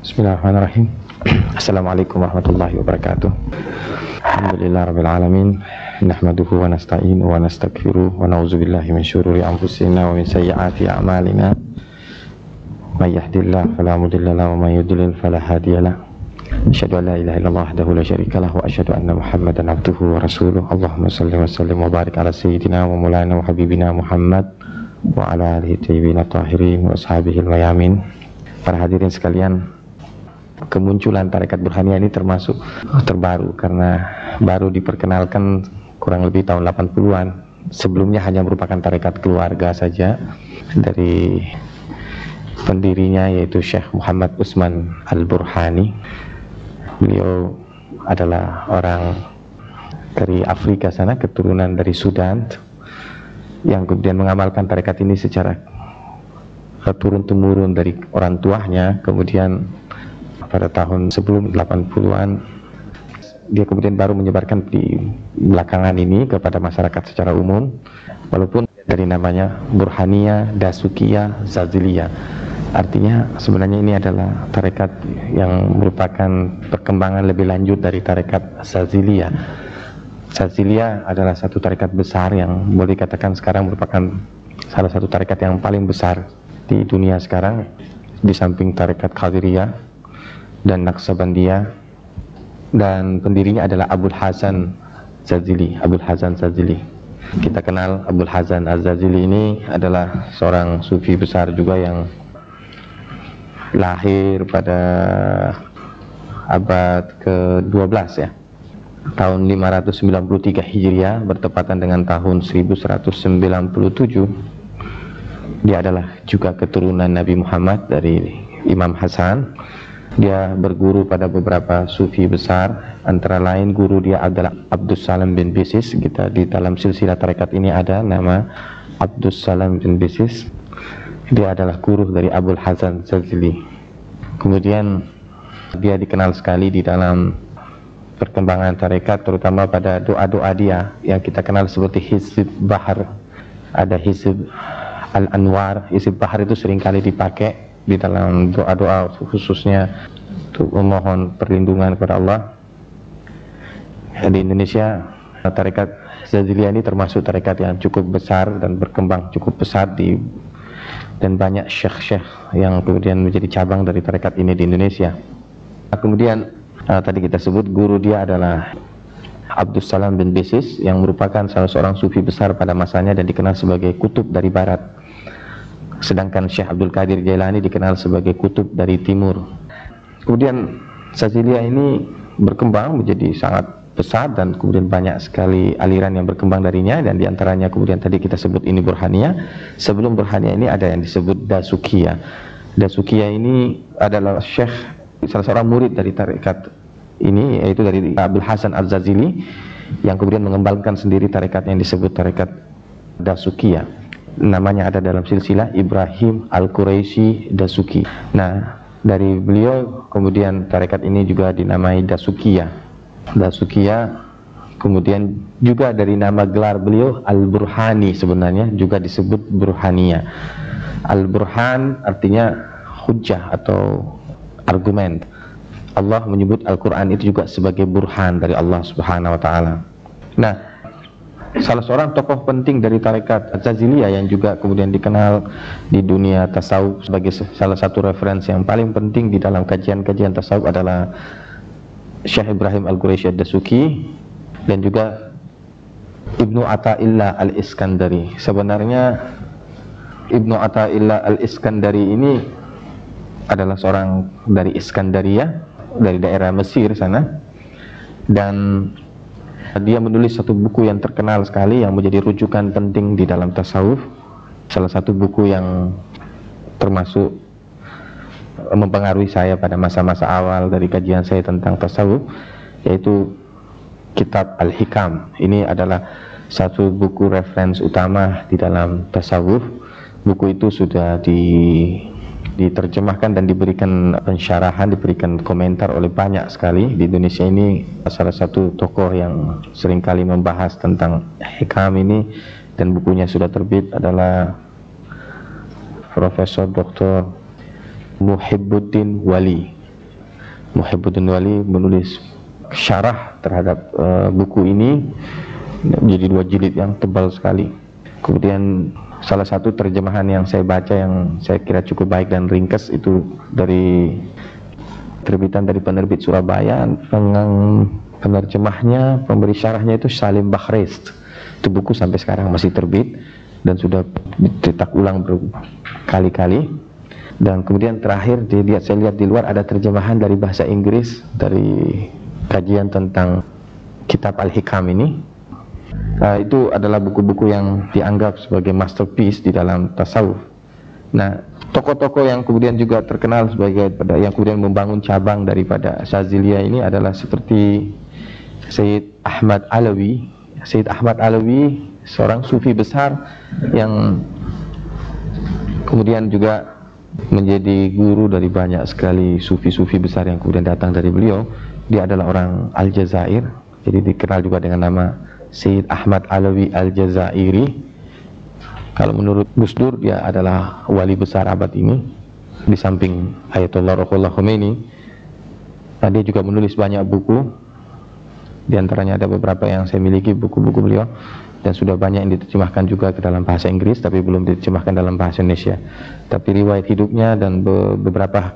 Bismillahirrahmanirrahim. Assalamualaikum warahmatullahi wabarakatuh. Alhamdulillah rabbil alamin. Nahmaduhu wa nasta'inu wa nastaghfiruh wa na'udzubillahi min syururi anfusina wa min sayyiati a'malina. May yahdihillahu fala mudilla lahu wa may yudlil fala hadiyalah. Asyhadu an la ilaha illallah wahdahu la syarika lahu wa asyhadu anna Muhammadan abduhu wa rasuluh. Allahumma shalli wa sallim wa barik ala sayyidina wa maulana wa habibina Muhammad wa ala alihi thayyibin tahirin wa ashabihil mayamin. Para hadirin sekalian, kemunculan tarekat Burhaniyah ini termasuk terbaru karena baru diperkenalkan kurang lebih tahun 80-an. Sebelumnya hanya merupakan tarekat keluarga saja dari pendirinya, yaitu Syekh Muhammad Utsman Al-Burhani. Beliau adalah orang dari Afrika sana, keturunan dari Sudan, yang kemudian mengamalkan tarekat ini secara turun-temurun dari orang tuanya. Kemudian pada tahun sebelum 80-an dia kemudian baru menyebarkan di belakangan ini kepada masyarakat secara umum, walaupun dari namanya Burhaniyah, Dasukiyah, Zaziliyah. Artinya sebenarnya ini adalah tarekat yang merupakan perkembangan lebih lanjut dari tarekat Zaziliyah. Zaziliyah adalah satu tarekat besar yang boleh dikatakan sekarang merupakan salah satu tarekat yang paling besar di dunia sekarang, di samping tarekat Qadiriyah dan Naqsabandiyah, dan pendirinya adalah Abul Hasan Zazili. Abul Hasan Zazili, kita kenal Abul Hasan Az-Zazili ini adalah seorang sufi besar juga yang lahir pada abad ke-12 ya, tahun 593 Hijriah, bertepatan dengan tahun 1197. Dia adalah juga keturunan Nabi Muhammad dari Imam Hasan. Dia berguru pada beberapa sufi besar, antara lain guru dia adalah Abdus Salam bin Bisis. Kita di dalam silsilah tarekat ini ada nama Abdus Salam bin Bisis. Dia adalah guru dari Abul Hasan Zazili. Kemudian dia dikenal sekali di dalam perkembangan tarekat, terutama pada doa-doa dia yang kita kenal seperti Hizb Bahar. Ada Hizb Al-Anwar. Hizb Bahar itu seringkali dipakai di dalam doa-doa, khususnya untuk memohon perlindungan kepada Allah. Di Indonesia, tarekat Zaziliyah ini termasuk tarekat yang cukup besar dan berkembang cukup pesat dan banyak syekh-syekh yang kemudian menjadi cabang dari tarekat ini di Indonesia. Kemudian tadi kita sebut guru dia adalah Abdus Salam bin Bisis, yang merupakan salah seorang sufi besar pada masanya dan dikenal sebagai kutub dari barat. Sedangkan Syekh Abdul Qadir Jailani dikenal sebagai kutub dari timur. Kemudian Zaziliyah ini berkembang menjadi sangat besar dan kemudian banyak sekali aliran yang berkembang darinya, dan diantaranya kemudian tadi kita sebut ini Burhaniyah. Sebelum Burhaniyah ini ada yang disebut Dasukiyah. Dasukiyah ini adalah Syekh, salah seorang murid dari tarekat ini, yaitu dari Abul Hasan Az-Zazili, yang kemudian mengembangkan sendiri tarekat yang disebut tarekat Dasukiyah. Namanya ada dalam silsilah Ibrahim Al-Quraisy Dasuki. Nah, dari beliau kemudian tarekat ini juga dinamai Dasukiyah. Dasukiyah kemudian juga dari nama gelar beliau Al-Burhani, sebenarnya juga disebut Burhaniyah. Al-Burhan artinya hujjah atau argumen. Allah menyebut Al-Quran itu juga sebagai burhan dari Allah Subhanahu wa ta'ala. Nah, salah seorang tokoh penting dari tarekat Zaziliyah yang juga kemudian dikenal di dunia tasawuf sebagai salah satu referensi yang paling penting di dalam kajian-kajian tasawuf adalah Syekh Ibrahim Al-Quraisy Ad-Dasuki dan juga Ibnu Athaillah Al-Iskandari. Sebenarnya Ibnu Athaillah Al-Iskandari ini adalah seorang dari Iskandariyah, dari daerah Mesir sana, dan dia menulis satu buku yang terkenal sekali yang menjadi rujukan penting di dalam tasawuf. Salah satu buku yang termasuk mempengaruhi saya pada masa-masa awal dari kajian saya tentang tasawuf, yaitu Kitab Al-Hikam. Ini adalah satu buku referensi utama di dalam tasawuf. Buku itu sudah diterjemahkan dan diberikan pensyarahan, diberikan komentar oleh banyak sekali. Di Indonesia ini salah satu tokoh yang seringkali membahas tentang hikam ini, dan bukunya sudah terbit, adalah Profesor Dr. Muhibbuddin Wali. Muhibbuddin Wali menulis syarah terhadap buku ini menjadi 2 jilid yang tebal sekali. Kemudian salah satu terjemahan yang saya baca yang saya kira cukup baik dan ringkas itu dari terbitan dari penerbit Surabaya. Penerjemahnya, pemberi syarahnya itu Salim Bakhrest. Itu buku sampai sekarang masih terbit dan sudah dicetak ulang berkali-kali. Dan kemudian terakhir saya lihat di luar ada terjemahan dari bahasa Inggris dari kajian tentang kitab Al-Hikam ini. Itu adalah buku-buku yang dianggap sebagai masterpiece di dalam tasawuf. Nah, tokoh-tokoh yang kemudian juga terkenal sebagai yang kemudian membangun cabang daripada Syadziliyah ini adalah seperti Sayyid Ahmad Alawi. Sayyid Ahmad Alawi seorang sufi besar yang kemudian juga menjadi guru dari banyak sekali sufi-sufi besar yang kemudian datang dari beliau. Dia adalah orang Aljazair, jadi dikenal juga dengan nama Sayyid Ahmad Alawi Aljazairi. Kalau menurut Gus Dur, dia adalah wali besar abad ini di samping Ayatollah Ruhollah Khomeini. Dia juga menulis banyak buku, di antaranya ada beberapa yang saya miliki buku-buku beliau, dan sudah banyak yang diterjemahkan juga ke dalam bahasa Inggris tapi belum diterjemahkan dalam bahasa Indonesia. Tapi riwayat hidupnya dan beberapa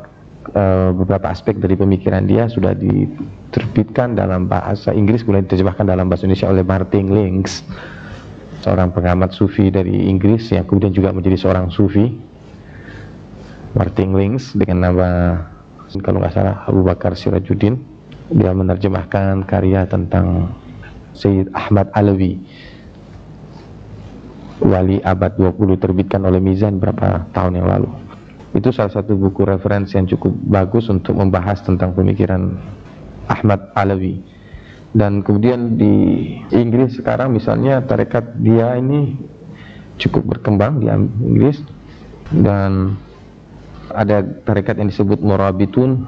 aspek dari pemikiran dia sudah diterbitkan dalam bahasa Inggris, kemudian diterjemahkan dalam bahasa Indonesia oleh Martin Links, seorang pengamat sufi dari Inggris yang kemudian juga menjadi seorang sufi. Martin Links dengan nama, kalau nggak salah, Abu Bakar Sirajuddin. Dia menerjemahkan karya tentang Sayyid Ahmad Alawi, wali abad 20, terbitkan oleh Mizan beberapa tahun yang lalu. Itu salah satu buku referensi yang cukup bagus untuk membahas tentang pemikiran Ahmad Alawi. Dan kemudian di Inggris sekarang misalnya tarekat dia ini cukup berkembang di Inggris, dan ada tarekat yang disebut Murabitun.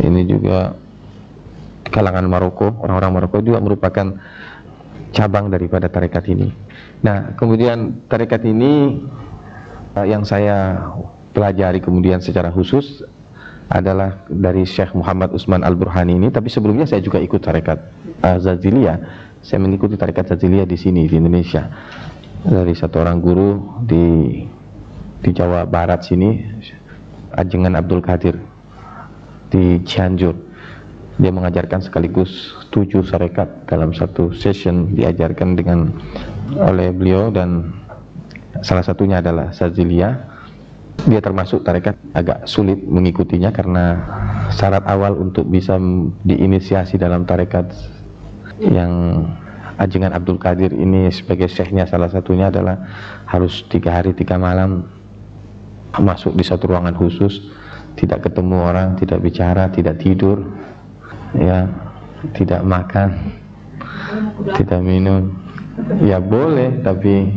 Ini juga kalangan Maroko, orang-orang Maroko juga merupakan cabang daripada tarekat ini. Nah, kemudian tarekat ini yang saya pelajari kemudian secara khusus adalah dari Syekh Muhammad Utsman Al-Burhani ini. Tapi sebelumnya saya juga ikut tarekat Zadziliyah. Saya mengikuti tarekat Zadziliyah di sini di Indonesia dari satu orang guru di Jawa Barat sini, Ajengan Abdul Qadir di Cianjur. Dia mengajarkan sekaligus 7 tarekat dalam satu session, diajarkan oleh beliau, dan salah satunya adalah Zadziliyah. Dia termasuk tarekat agak sulit mengikutinya karena syarat awal untuk bisa diinisiasi dalam tarekat yang Ajengan Abdul Qadir ini sebagai syekhnya, salah satunya adalah harus 3 hari 3 malam masuk di satu ruangan khusus, tidak ketemu orang, tidak bicara, tidak tidur, ya, tidak makan, tidak minum. Ya boleh, tapi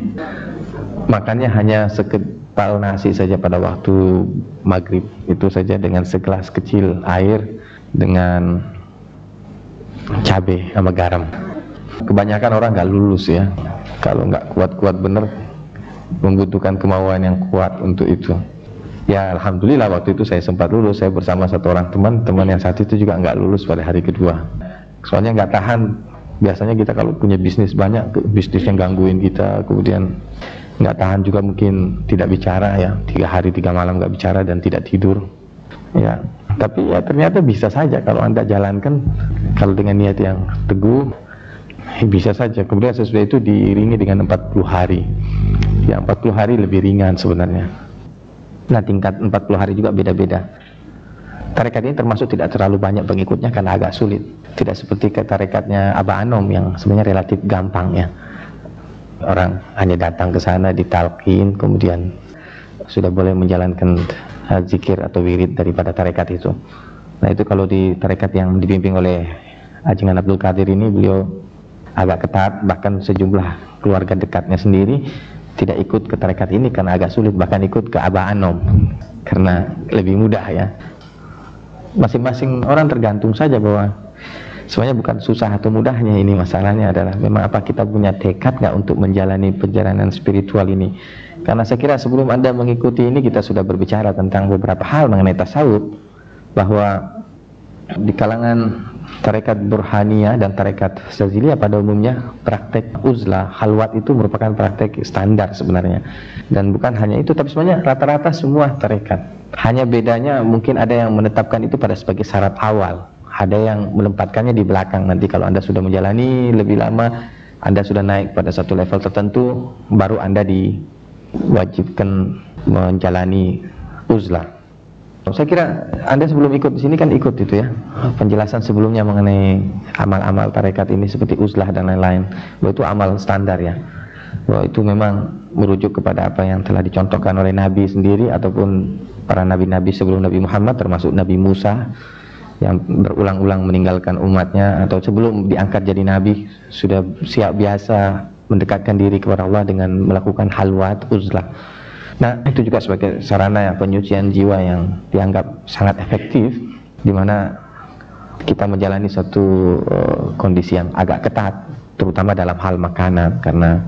makannya hanya sekepal nasi saja pada waktu maghrib, itu saja dengan segelas kecil air dengan cabai sama garam. Kebanyakan orang nggak lulus ya, kalau nggak kuat-kuat bener, membutuhkan kemauan yang kuat untuk itu. Ya alhamdulillah waktu itu saya sempat lulus. Saya bersama satu orang teman yang saat itu juga nggak lulus pada hari kedua, soalnya nggak tahan. Biasanya kita kalau punya bisnis banyak, bisnis yang gangguin kita, kemudian nggak tahan juga, mungkin tidak bicara ya, 3 hari 3 malam nggak bicara dan tidak tidur ya. Tapi ya ternyata bisa saja kalau Anda jalankan, kalau dengan niat yang teguh, bisa saja. Kemudian sesudah itu diiringi dengan 40 hari. Ya 40 hari lebih ringan sebenarnya. Nah, tingkat 40 hari juga beda-beda. Tarekat ini termasuk tidak terlalu banyak pengikutnya karena agak sulit. Tidak seperti ke tarekatnya Aba Anom yang sebenarnya relatif gampang ya. Orang hanya datang ke sana, ditalqin, kemudian sudah boleh menjalankan zikir atau wirid daripada tarekat itu. Nah, itu kalau di tarekat yang dibimbing oleh Ajengan Abdul Qadir ini, beliau agak ketat, bahkan sejumlah keluarga dekatnya sendiri tidak ikut ke tarekat ini karena agak sulit, bahkan ikut ke Aba Anom karena lebih mudah ya. Masing-masing orang tergantung saja, bahwa sebenarnya bukan susah atau mudahnya, ini masalahnya adalah memang apa kita punya tekad nggak untuk menjalani perjalanan spiritual ini. Karena saya kira sebelum Anda mengikuti ini kita sudah berbicara tentang beberapa hal mengenai tasawuf, bahwa Di kalangan tarekat Burhaniyah dan tarekat Syadziliyah pada umumnya praktek uzlah, khalwat itu merupakan praktek standar sebenarnya. Dan bukan hanya itu, tapi sebenarnya rata-rata semua tarekat. Hanya bedanya mungkin ada yang menetapkan itu pada sebagai syarat awal, ada yang menempatkannya di belakang. Nanti kalau Anda sudah menjalani lebih lama, Anda sudah naik pada satu level tertentu, baru Anda diwajibkan menjalani uzlah. Saya kira Anda sebelum ikut di sini kan ikut itu ya, penjelasan sebelumnya mengenai amal-amal tarekat ini seperti uzlah dan lain-lain, bahwa itu amal standar ya, bahwa itu memang merujuk kepada apa yang telah dicontohkan oleh Nabi sendiri ataupun para nabi-nabi sebelum Nabi Muhammad, termasuk Nabi Musa yang berulang-ulang meninggalkan umatnya, atau sebelum diangkat jadi nabi sudah siap biasa mendekatkan diri kepada Allah dengan melakukan halwat, uzlah. Nah, itu juga sebagai sarana penyucian jiwa yang dianggap sangat efektif, di mana kita menjalani satu kondisi yang agak ketat, terutama dalam hal makanan, karena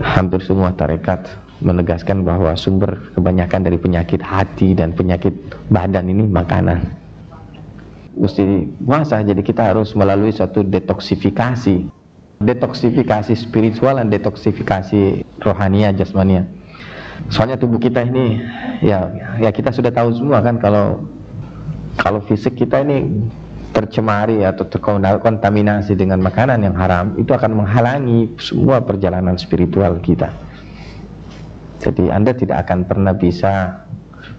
hampir semua tarekat menegaskan bahwa sumber kebanyakan dari penyakit hati dan penyakit badan ini makanan. Mesti puasa, jadi kita harus melalui satu detoksifikasi spiritual dan detoksifikasi rohania, jasmania. Soalnya tubuh kita ini ya kita sudah tahu semua kan, kalau fisik kita ini tercemari atau terkontaminasi dengan makanan yang haram, itu akan menghalangi semua perjalanan spiritual kita. Jadi Anda tidak akan pernah bisa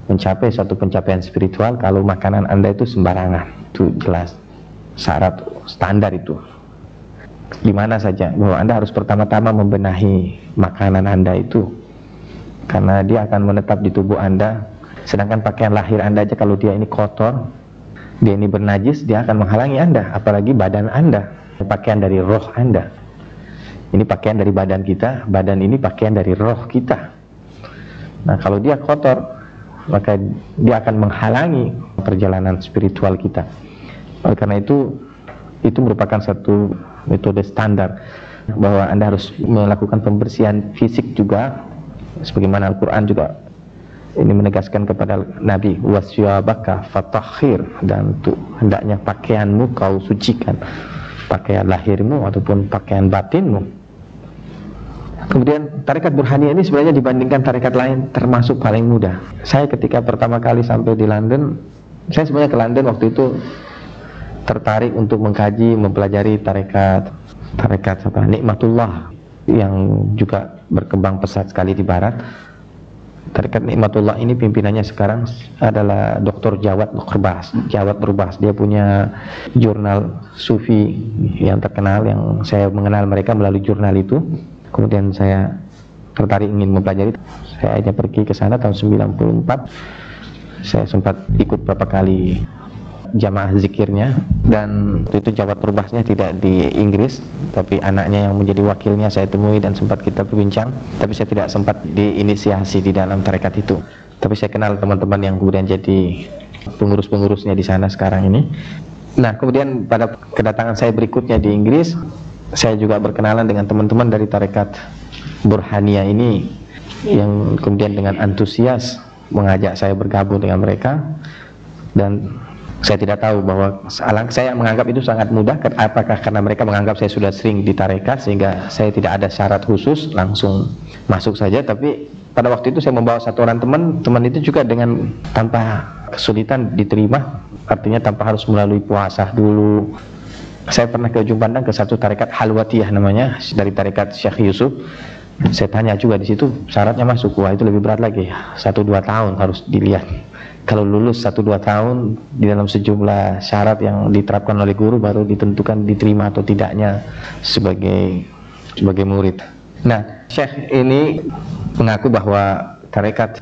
mencapai suatu pencapaian spiritual kalau makanan Anda itu sembarangan. Itu jelas syarat standar itu. Gimana saja bahwa Anda harus pertama-tama membenahi makanan Anda itu, karena dia akan menetap di tubuh Anda. Sedangkan pakaian lahir Anda aja kalau dia ini kotor, dia ini bernajis, dia akan menghalangi Anda, apalagi badan Anda, pakaian dari roh Anda. Ini pakaian dari badan kita, badan ini pakaian dari roh kita. Nah, kalau dia kotor, maka dia akan menghalangi perjalanan spiritual kita. Oleh karena itu merupakan satu metode standar bahwa Anda harus melakukan pembersihan fisik juga, sebagaimana Al-Quran juga ini menegaskan kepada Nabi, wasyabaka fatahhir, dan untuk hendaknya pakaianmu kau sucikan, pakaian lahirmu ataupun pakaian batinmu. Kemudian tarekat Burhaniyah ini sebenarnya dibandingkan tarekat lain termasuk paling mudah. Saya ketika pertama kali sampai di London, saya sebenarnya ke London waktu itu tertarik untuk mengkaji, mempelajari tarekat Nikmatullah yang juga berkembang pesat sekali di barat. Tarekat Nikmatullah ini pimpinannya sekarang adalah Dr. Jawad Nurbas. Dia punya jurnal sufi yang terkenal, yang saya mengenal mereka melalui jurnal itu. Kemudian saya tertarik ingin mempelajari. Saya hanya pergi ke sana tahun 94. Saya sempat ikut beberapa kali jamaah zikirnya, dan itu Jawad Nurbasnya tidak di Inggris, tapi anaknya yang menjadi wakilnya saya temui dan sempat kita berbincang. Tapi saya tidak sempat diinisiasi di dalam tarekat itu. Tapi saya kenal teman-teman yang kemudian jadi pengurus-pengurusnya di sana sekarang ini. Nah, kemudian pada kedatangan saya berikutnya di Inggris, saya juga berkenalan dengan teman-teman dari tarekat Burhaniyah ini, yang kemudian dengan antusias mengajak saya bergabung dengan mereka. Dan saya tidak tahu bahwa saya menganggap itu sangat mudah. Apakah karena mereka menganggap saya sudah sering di tarekat sehingga saya tidak ada syarat khusus, langsung masuk saja. Tapi pada waktu itu saya membawa satu orang teman itu juga dengan tanpa kesulitan diterima, artinya tanpa harus melalui puasa dulu. Saya pernah ke ujung pandang ke satu tarekat Halwatiyah namanya, dari tarekat Syekh Yusuf. Saya tanya juga di situ syaratnya masuk. Wah, itu lebih berat lagi, 1-2 tahun harus dilihat. Kalau lulus 1-2 tahun di dalam sejumlah syarat yang diterapkan oleh guru, baru ditentukan diterima atau tidaknya sebagai murid. Nah, Syekh ini mengaku bahwa tarekat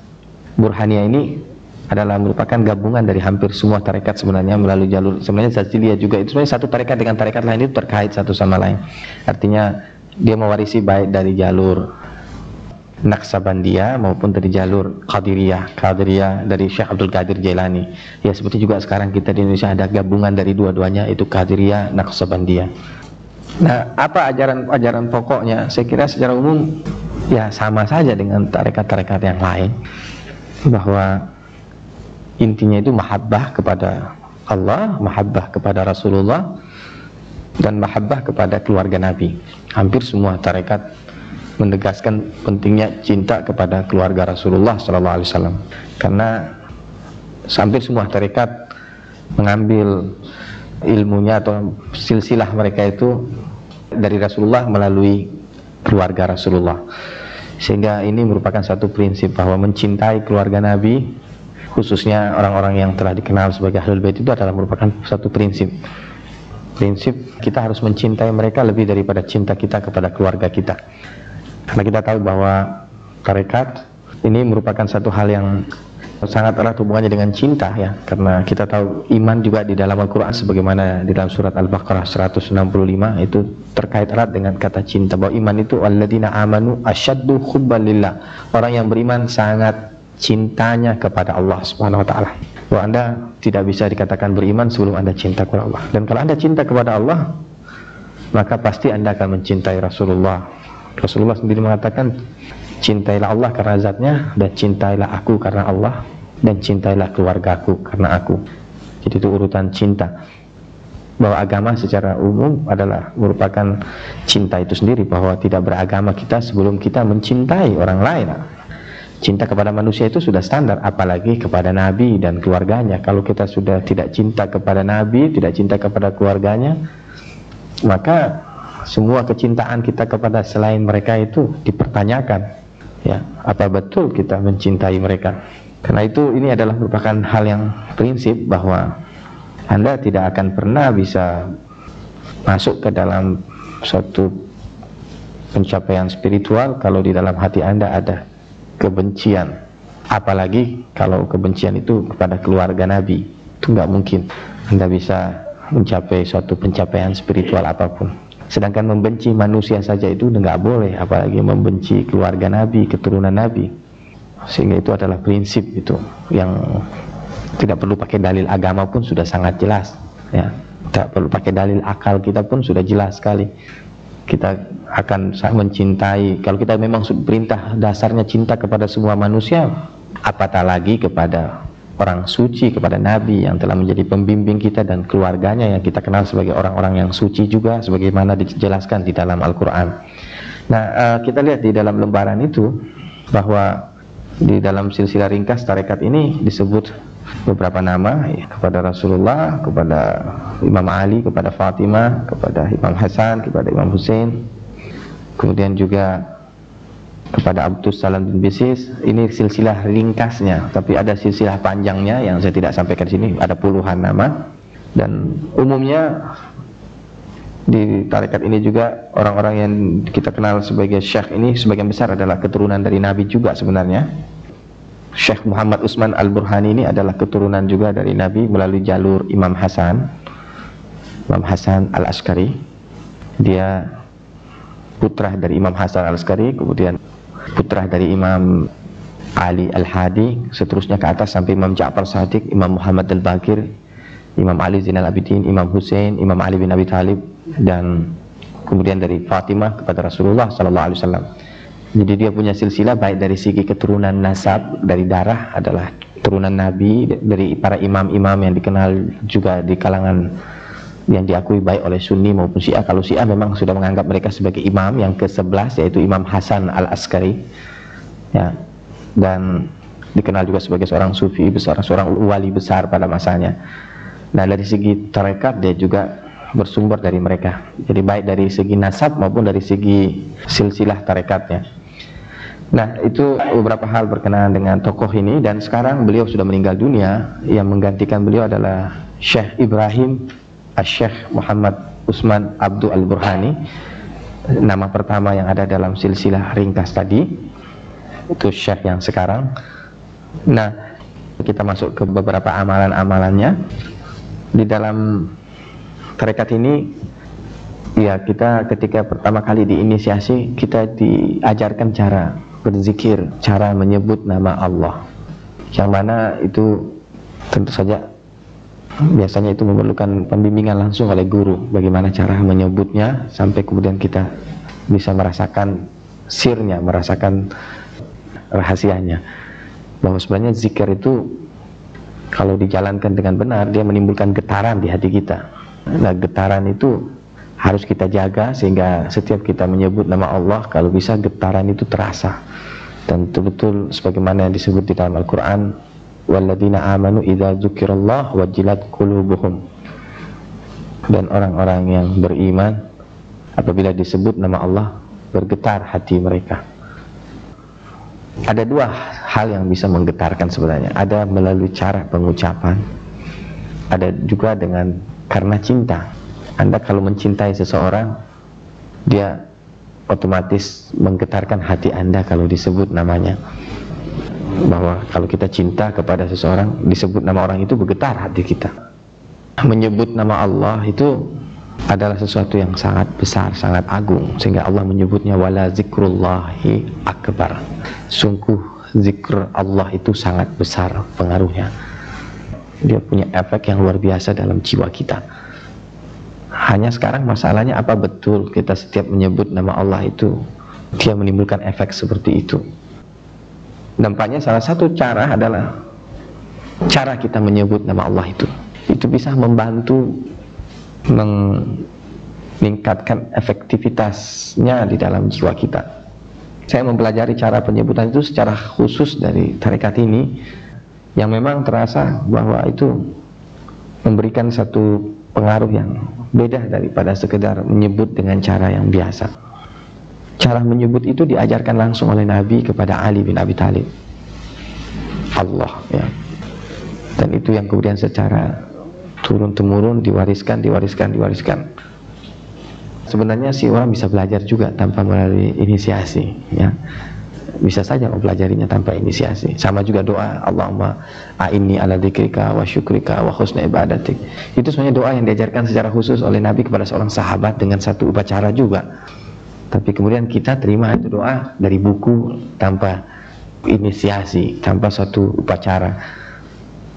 Burhaniyah ini adalah merupakan gabungan dari hampir semua tarekat sebenarnya melalui jalur. Sebenarnya Syadziliyah juga itu sebenarnya satu tarekat dengan tarekat lain itu terkait satu sama lain. Artinya dia mewarisi baik dari jalur Naqsabandiyah maupun dari jalur Qadiriyah dari Syekh Abdul Qadir Jailani. Ya, seperti juga sekarang kita di Indonesia ada gabungan dari dua-duanya, itu Qadiriyah, Naqsabandiyah. Nah, apa ajaran pokoknya? Saya kira secara umum ya sama saja dengan tarekat-tarekat yang lain, bahwa intinya itu mahabbah kepada Allah, mahabbah kepada Rasulullah, dan mahabbah kepada keluarga Nabi. Hampir semua tarekat menegaskan pentingnya cinta kepada keluarga Rasulullah SAW, karena hampir semua tarekat mengambil ilmunya atau silsilah mereka itu dari Rasulullah melalui keluarga Rasulullah. Sehingga ini merupakan satu prinsip bahwa mencintai keluarga Nabi, khususnya orang-orang yang telah dikenal sebagai Ahlul Bait, itu adalah merupakan satu prinsip kita harus mencintai mereka lebih daripada cinta kita kepada keluarga kita. Karena kita tahu bahwa tarekat ini merupakan satu hal yang sangat erat hubungannya dengan cinta, ya, karena kita tahu iman juga di dalam Al-Quran, sebagaimana di dalam surat Al-Baqarah 165 itu terkait erat dengan kata cinta, bahwa iman itu alladzina amanu asyaddu hubban lillah, orang yang beriman sangat cintanya kepada Allah Subhanahu wa taala. Bahwa Anda tidak bisa dikatakan beriman sebelum Anda cinta kepada Allah. Dan kalau Anda cinta kepada Allah, maka pasti Anda akan mencintai Rasulullah. Rasulullah sendiri mengatakan, cintailah Allah karena zatnya, dan cintailah aku karena Allah, dan cintailah keluargaku karena aku. Jadi itu urutan cinta. Bahwa agama secara umum adalah merupakan cinta itu sendiri, bahwa tidak beragama kita sebelum kita mencintai orang lain. Cinta kepada manusia itu sudah standar, apalagi kepada Nabi dan keluarganya. Kalau kita sudah tidak cinta kepada Nabi, tidak cinta kepada keluarganya, maka semua kecintaan kita kepada selain mereka itu dipertanyakan. Ya, apa betul kita mencintai mereka? Karena itu ini adalah merupakan hal yang prinsip, bahwa Anda tidak akan pernah bisa masuk ke dalam suatu pencapaian spiritual kalau di dalam hati Anda ada kebencian, apalagi kalau kebencian itu kepada keluarga Nabi. Itu nggak mungkin Anda bisa mencapai suatu pencapaian spiritual apapun. Sedangkan membenci manusia saja itu nggak boleh, apalagi membenci keluarga Nabi, keturunan Nabi. Sehingga itu adalah prinsip itu yang tidak perlu pakai dalil agama pun sudah sangat jelas, ya. Tidak perlu pakai dalil akal kita pun sudah jelas sekali. Kita akan mencintai, kalau kita memang perintah dasarnya cinta kepada semua manusia, apatah lagi kepada orang suci, kepada Nabi yang telah menjadi pembimbing kita, dan keluarganya yang kita kenal sebagai orang-orang yang suci juga, sebagaimana dijelaskan di dalam Al-Quran. Nah, kita lihat di dalam lembaran itu bahwa di dalam silsilah ringkas tarekat ini disebut beberapa nama, ya, kepada Rasulullah, kepada Imam Ali, kepada Fatimah, kepada Imam Hasan, kepada Imam Hussein, kemudian juga kepada Abdus Salam bin Bisis. Ini silsilah ringkasnya, tapi ada silsilah panjangnya yang saya tidak sampaikan di sini, ada puluhan nama. Dan umumnya di tarekat ini juga orang-orang yang kita kenal sebagai syekh ini sebagian besar adalah keturunan dari Nabi juga sebenarnya. Syekh Muhammad Utsman Al-Burhani ini adalah keturunan juga dari Nabi melalui jalur Imam Hasan Al-Askari. Dia putra dari Imam Hasan Al-Askari, kemudian putra dari Imam Ali Al-Hadi, seterusnya ke atas sampai Imam Ja'far Shadiq, Imam Muhammad Al-Baqir, Imam Ali Zainal Abidin, Imam Hussein, Imam Ali bin Abi Thalib, dan kemudian dari Fatimah kepada Rasulullah SAW. Jadi dia punya silsilah baik dari segi keturunan nasab, dari darah adalah turunan Nabi, dari para imam-imam yang dikenal juga di kalangan yang diakui baik oleh Sunni maupun Syiah. Kalau Syiah memang sudah menganggap mereka sebagai imam yang ke-11, yaitu Imam Hasan Al-Askari, ya, dan dikenal juga sebagai seorang sufi besar, seorang wali besar pada masanya. Nah, dari segi tarekat dia juga bersumber dari mereka. Jadi baik dari segi nasab maupun dari segi silsilah tarekatnya. Nah, itu beberapa hal berkenaan dengan tokoh ini, dan sekarang beliau sudah meninggal dunia. Yang menggantikan beliau adalah Syekh Ibrahim Syekh Muhammad Utsman Abdu Al-Burhani, nama pertama yang ada dalam silsilah ringkas tadi. Itu Syekh yang sekarang. Nah, kita masuk ke beberapa amalan-amalannya. Di dalam tarekat ini, ya, kita ketika pertama kali diinisiasi, kita diajarkan cara berzikir, cara menyebut nama Allah, yang mana itu tentu saja biasanya itu memerlukan pembimbingan langsung oleh guru, bagaimana cara menyebutnya sampai kemudian kita bisa merasakan sirnya, merasakan rahasianya, bahwa sebenarnya zikir itu kalau dijalankan dengan benar, dia menimbulkan getaran di hati kita. Nah, getaran itu harus kita jaga sehingga setiap kita menyebut nama Allah, kalau bisa getaran itu terasa. Dan betul-betul sebagaimana yang disebut di dalam Al-Quran, walladzina amanu idza dzukirallah wajilat qulubuhum. Dan orang-orang yang beriman apabila disebut nama Allah bergetar hati mereka. Ada dua hal yang bisa menggetarkan sebenarnya. Ada melalui cara pengucapan, ada juga dengan karena cinta. Anda kalau mencintai seseorang, dia otomatis menggetarkan hati Anda kalau disebut namanya. Bahwa kalau kita cinta kepada seseorang, disebut nama orang itu bergetar hati kita. Menyebut nama Allah itu adalah sesuatu yang sangat besar, sangat agung, sehingga Allah menyebutnya wala zikrullahi akbar. Sungguh zikr Allah itu sangat besar pengaruhnya. Dia punya efek yang luar biasa dalam jiwa kita. Hanya sekarang masalahnya, apa betul kita setiap menyebut nama Allah itu dia menimbulkan efek seperti itu? Nampaknya salah satu cara adalah cara kita menyebut nama Allah itu bisa membantu meningkatkan efektivitasnya di dalam jiwa kita. Saya mempelajari cara penyebutan itu secara khusus dari tarekat ini, yang memang terasa bahwa itu memberikan satu pengaruh yang beda daripada sekedar menyebut dengan cara yang biasa. Cara menyebut itu diajarkan langsung oleh Nabi kepada Ali bin Abi Thalib, Allah, ya. Dan itu yang kemudian secara turun-temurun diwariskan. Sebenarnya si orang bisa belajar juga tanpa melalui inisiasi, ya. Bisa saja mempelajarinya tanpa inisiasi. Sama juga doa, Allahumma a'inni ala dzikrika wa syukrika wa husni ibadatik. Itu sebenarnya doa yang diajarkan secara khusus oleh Nabi kepada seorang sahabat dengan satu upacara juga. Tapi kemudian kita terima itu doa dari buku tanpa inisiasi, tanpa suatu upacara.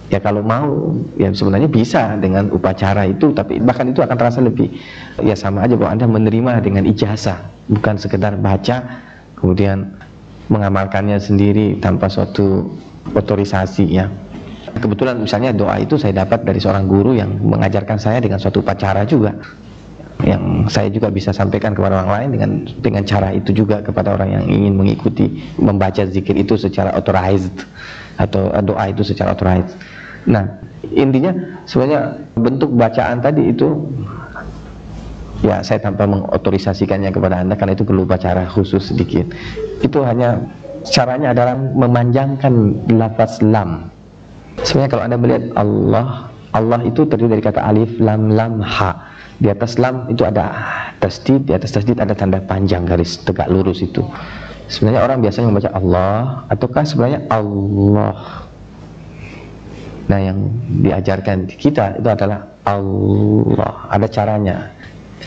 Ya kalau mau, ya sebenarnya bisa dengan upacara itu, tapi bahkan itu akan terasa lebih, ya sama aja bahwa Anda menerima dengan ijazah, bukan sekedar baca kemudian mengamalkannya sendiri tanpa suatu otorisasi, ya. Kebetulan misalnya doa itu saya dapat dari seorang guru yang mengajarkan saya dengan suatu upacara juga, yang saya juga bisa sampaikan kepada orang lain dengan cara itu juga kepada orang yang ingin mengikuti membaca zikir itu secara authorized, atau doa itu secara authorized. Nah, intinya sebenarnya bentuk bacaan tadi itu, ya saya tanpa mengotorisasikannya kepada Anda karena itu perlu upacara khusus sedikit. Itu hanya caranya adalah memanjangkan lafaz lam. Sebenarnya kalau Anda melihat Allah itu terdiri dari kata alif, lam, lam, ha. Di atas lam itu ada tasdid, di atas tasdid ada tanda panjang garis tegak lurus itu. Sebenarnya orang biasanya membaca Allah, ataukah sebenarnya Allah. Nah, yang diajarkan kita itu adalah Allah. Ada caranya,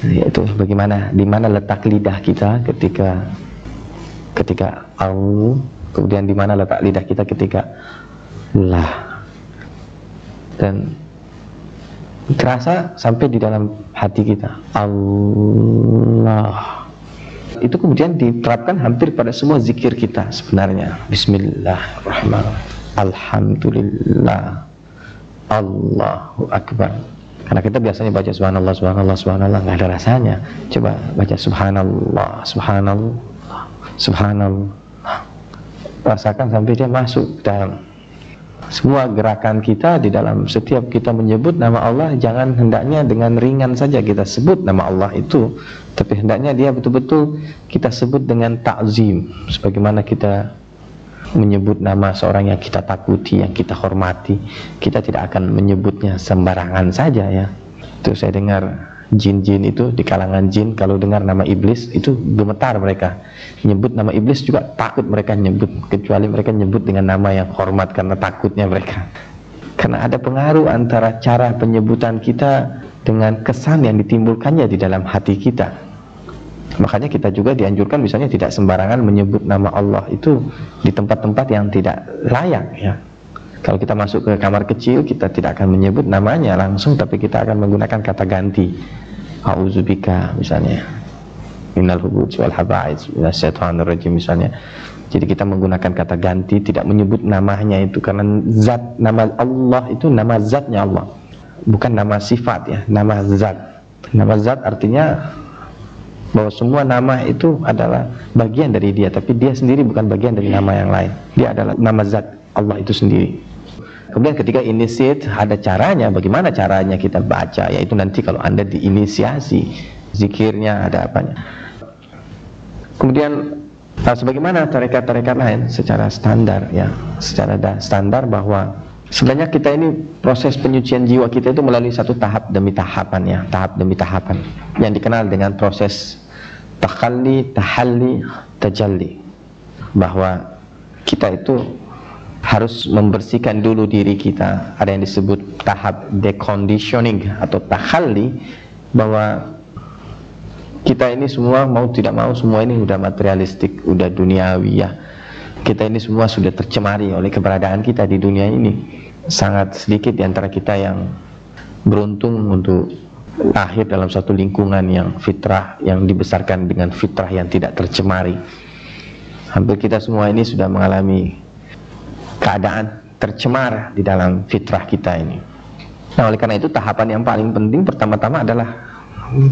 yaitu bagaimana, di mana letak lidah kita ketika Allah, kemudian di mana letak lidah kita ketika lah, dan terasa sampai di dalam hati kita Allah. Itu kemudian diterapkan hampir pada semua zikir kita sebenarnya. Bismillahirrahmanirrahim, alhamdulillah, Allahu akbar. Karena kita biasanya baca subhanallah, subhanallah, subhanallah, nggak ada rasanya. Coba baca subhanallah, subhanallah, subhanallah. Rasakan sampai dia masuk dalam semua gerakan kita. Di dalam setiap kita menyebut nama Allah, jangan hendaknya dengan ringan saja kita sebut nama Allah itu, tapi hendaknya dia betul-betul kita sebut dengan ta'zim, sebagaimana kita menyebut nama seorang yang kita takuti, yang kita hormati. Kita tidak akan menyebutnya sembarangan saja, ya. Itu saya dengar jin-jin itu, di kalangan jin kalau dengar nama iblis itu gemetar mereka. Nyebut nama iblis juga takut mereka nyebut, kecuali mereka nyebut dengan nama yang hormat karena takutnya mereka. Karena ada pengaruh antara cara penyebutan kita dengan kesan yang ditimbulkannya di dalam hati kita. Makanya kita juga dianjurkan misalnya tidak sembarangan menyebut nama Allah itu di tempat-tempat yang tidak layak, ya. Kalau kita masuk ke kamar kecil, kita tidak akan menyebut namanya langsung, tapi kita akan menggunakan kata ganti. A'udzubika misalnya minal hubuts wal haba'its minasyaitonir rajim misalnya. Jadi kita menggunakan kata ganti, tidak menyebut namanya itu, karena zat, nama Allah itu nama zatnya Allah, bukan nama sifat ya, nama zat. Nama zat artinya bahwa semua nama itu adalah bagian dari dia, tapi dia sendiri bukan bagian dari nama yang lain. Dia adalah nama zat Allah itu sendiri. Kemudian ketika initiate, ada caranya. Bagaimana caranya kita baca? Yaitu nanti kalau Anda diinisiasi, zikirnya ada apanya. Kemudian sebagaimana tarekat-tarekat lain secara standar ya, secara standar bahwa sebenarnya kita ini proses penyucian jiwa kita itu melalui satu tahap demi tahapan ya, tahap demi tahapan yang dikenal dengan proses takhalli, tahalli, tajalli. Bahwa kita itu harus membersihkan dulu diri kita. Ada yang disebut tahap deconditioning atau takhalli, bahwa kita ini semua mau tidak mau semua ini udah materialistik, udah duniawi ya. Kita ini semua sudah tercemari oleh keberadaan kita di dunia ini. Sangat sedikit di antara kita yang beruntung untuk lahir dalam satu lingkungan yang fitrah, yang dibesarkan dengan fitrah yang tidak tercemari. Hampir kita semua ini sudah mengalami keadaan tercemar di dalam fitrah kita ini. Nah, oleh karena itu tahapan yang paling penting pertama-tama adalah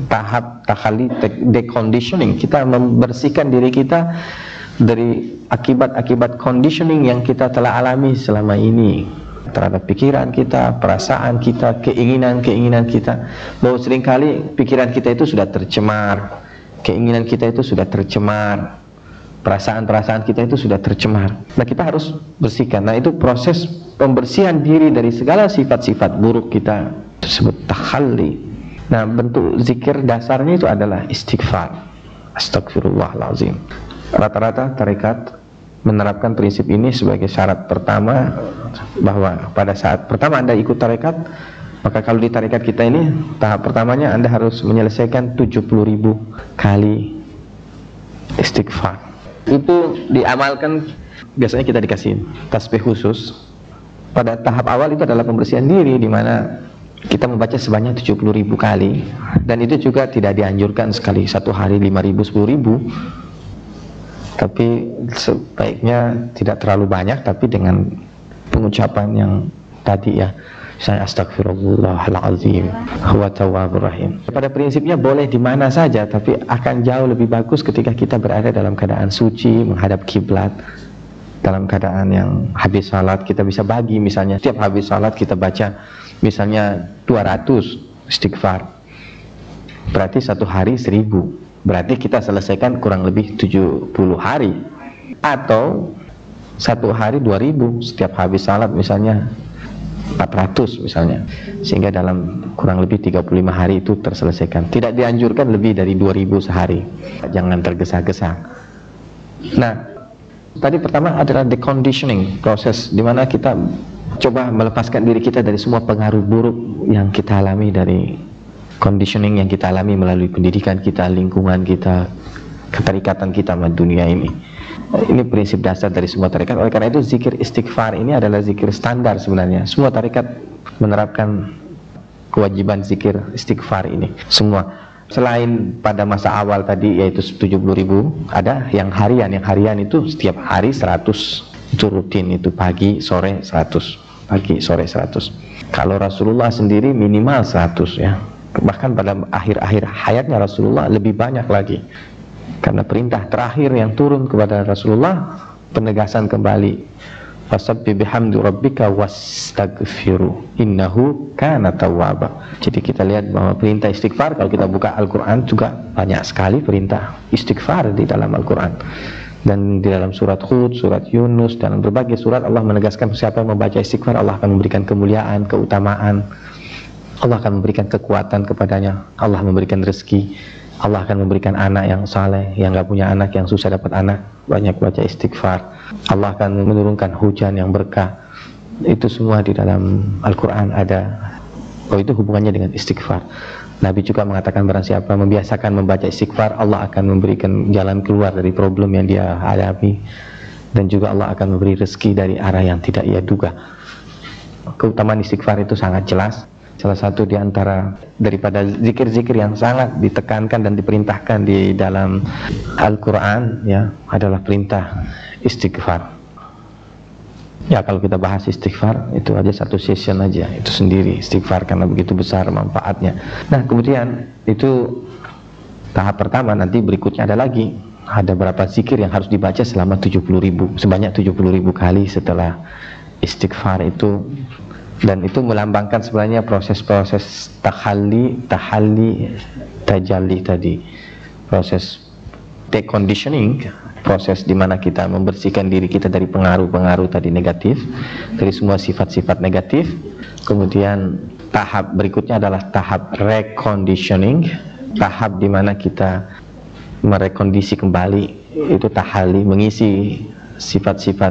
tahap takhalli, deconditioning. Kita membersihkan diri kita dari akibat-akibat conditioning yang kita telah alami selama ini terhadap pikiran kita, perasaan kita, keinginan-keinginan kita. Bahwa seringkali pikiran kita itu sudah tercemar, keinginan kita itu sudah tercemar, perasaan-perasaan kita itu sudah tercemar. Nah, kita harus bersihkan. Nah, itu proses pembersihan diri dari segala sifat-sifat buruk kita, disebut takhalli. Nah, bentuk zikir dasarnya itu adalah istighfar, astagfirullahaladzim. Rata-rata tarekat menerapkan prinsip ini sebagai syarat pertama, bahwa pada saat pertama Anda ikut tarekat, maka kalau di tarekat kita ini tahap pertamanya Anda harus menyelesaikan 70.000 kali istighfar. Itu diamalkan, biasanya kita dikasih tasbih khusus. Pada tahap awal itu adalah pembersihan diri, di mana kita membaca sebanyak 70.000 kali, dan itu juga tidak dianjurkan sekali satu hari 5.000, 10.000, tapi sebaiknya tidak terlalu banyak, tapi dengan pengucapan yang tadi ya, saya astagfirullahaladzim wa tawwabur rahim. Pada prinsipnya boleh di mana saja, tapi akan jauh lebih bagus ketika kita berada dalam keadaan suci, menghadap kiblat. Dalam keadaan yang habis salat kita bisa bagi, misalnya setiap habis salat kita baca misalnya 200 istighfar, berarti satu hari 1000, berarti kita selesaikan kurang lebih 70 hari. Atau satu hari 2000, setiap habis salat misalnya 400 misalnya, sehingga dalam kurang lebih 35 hari itu terselesaikan. Tidak dianjurkan lebih dari 2000 sehari, jangan tergesa-gesa. Nah, tadi pertama adalah deconditioning, proses di mana kita coba melepaskan diri kita dari semua pengaruh buruk yang kita alami, dari conditioning yang kita alami melalui pendidikan kita, lingkungan kita, keterikatan kita sama dunia ini. Ini prinsip dasar dari semua tarekat. Oleh karena itu zikir istighfar ini adalah zikir standar sebenarnya. Semua tarekat menerapkan kewajiban zikir istighfar ini semua. Selain pada masa awal tadi yaitu 70.000, ada yang harian. Yang harian itu setiap hari 100, itu rutin, itu pagi sore 100, pagi sore 100. Kalau Rasulullah sendiri minimal 100 ya. Bahkan pada akhir-akhir hayatnya Rasulullah lebih banyak lagi, karena perintah terakhir yang turun kepada Rasulullah penegasan kembali, fasabbih bihamdi rabbika wastaghfiru innahu kana tawwaba. Jadi kita lihat bahwa perintah istighfar, kalau kita buka Al-Quran juga banyak sekali perintah istighfar di dalam Al-Quran. Dan di dalam surat Hud, surat Yunus, dalam berbagai surat Allah menegaskan siapa yang membaca istighfar Allah akan memberikan kemuliaan, keutamaan, Allah akan memberikan kekuatan kepadanya, Allah memberikan rezeki, Allah akan memberikan anak yang saleh, yang gak punya anak, yang susah dapat anak, banyak baca istighfar. Allah akan menurunkan hujan yang berkah. Itu semua di dalam Al-Quran ada. Oh, itu hubungannya dengan istighfar. Nabi juga mengatakan barang siapa membiasakan membaca istighfar, Allah akan memberikan jalan keluar dari problem yang dia hadapi, dan juga Allah akan memberi rezeki dari arah yang tidak ia duga. Keutamaan istighfar itu sangat jelas. Salah satu di antara daripada zikir-zikir yang sangat ditekankan dan diperintahkan di dalam Al-Quran ya adalah perintah istighfar. Ya kalau kita bahas istighfar itu aja satu session aja itu sendiri istighfar karena begitu besar manfaatnya. Nah kemudian itu tahap pertama, nanti berikutnya ada lagi. Ada berapa zikir yang harus dibaca selama 70.000, sebanyak 70.000 kali setelah istighfar itu. Dan itu melambangkan sebenarnya proses-proses tahalli, tajalli tadi. Proses deconditioning, proses di mana kita membersihkan diri kita dari pengaruh-pengaruh tadi negatif, dari semua sifat-sifat negatif. Kemudian tahap berikutnya adalah tahap reconditioning, tahap di mana kita merekondisi kembali, itu tahalli, mengisi sifat-sifat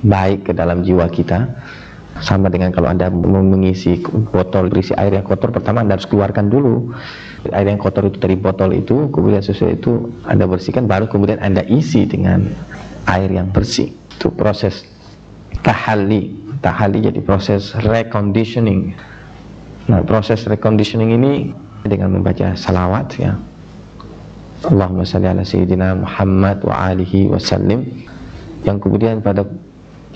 baik ke dalam jiwa kita. Sama dengan kalau Anda mengisi botol berisi air yang kotor, pertama Anda harus keluarkan dulu air yang kotor itu dari botol itu, kemudian sesudah itu Anda bersihkan, baru kemudian Anda isi dengan air yang bersih. Itu proses tahalli. Tahalli jadi proses reconditioning. Nah, proses reconditioning ini dengan membaca salawat ya. Allahumma shalli ala sayyidina Muhammad wa alihi wasallim. Yang kemudian pada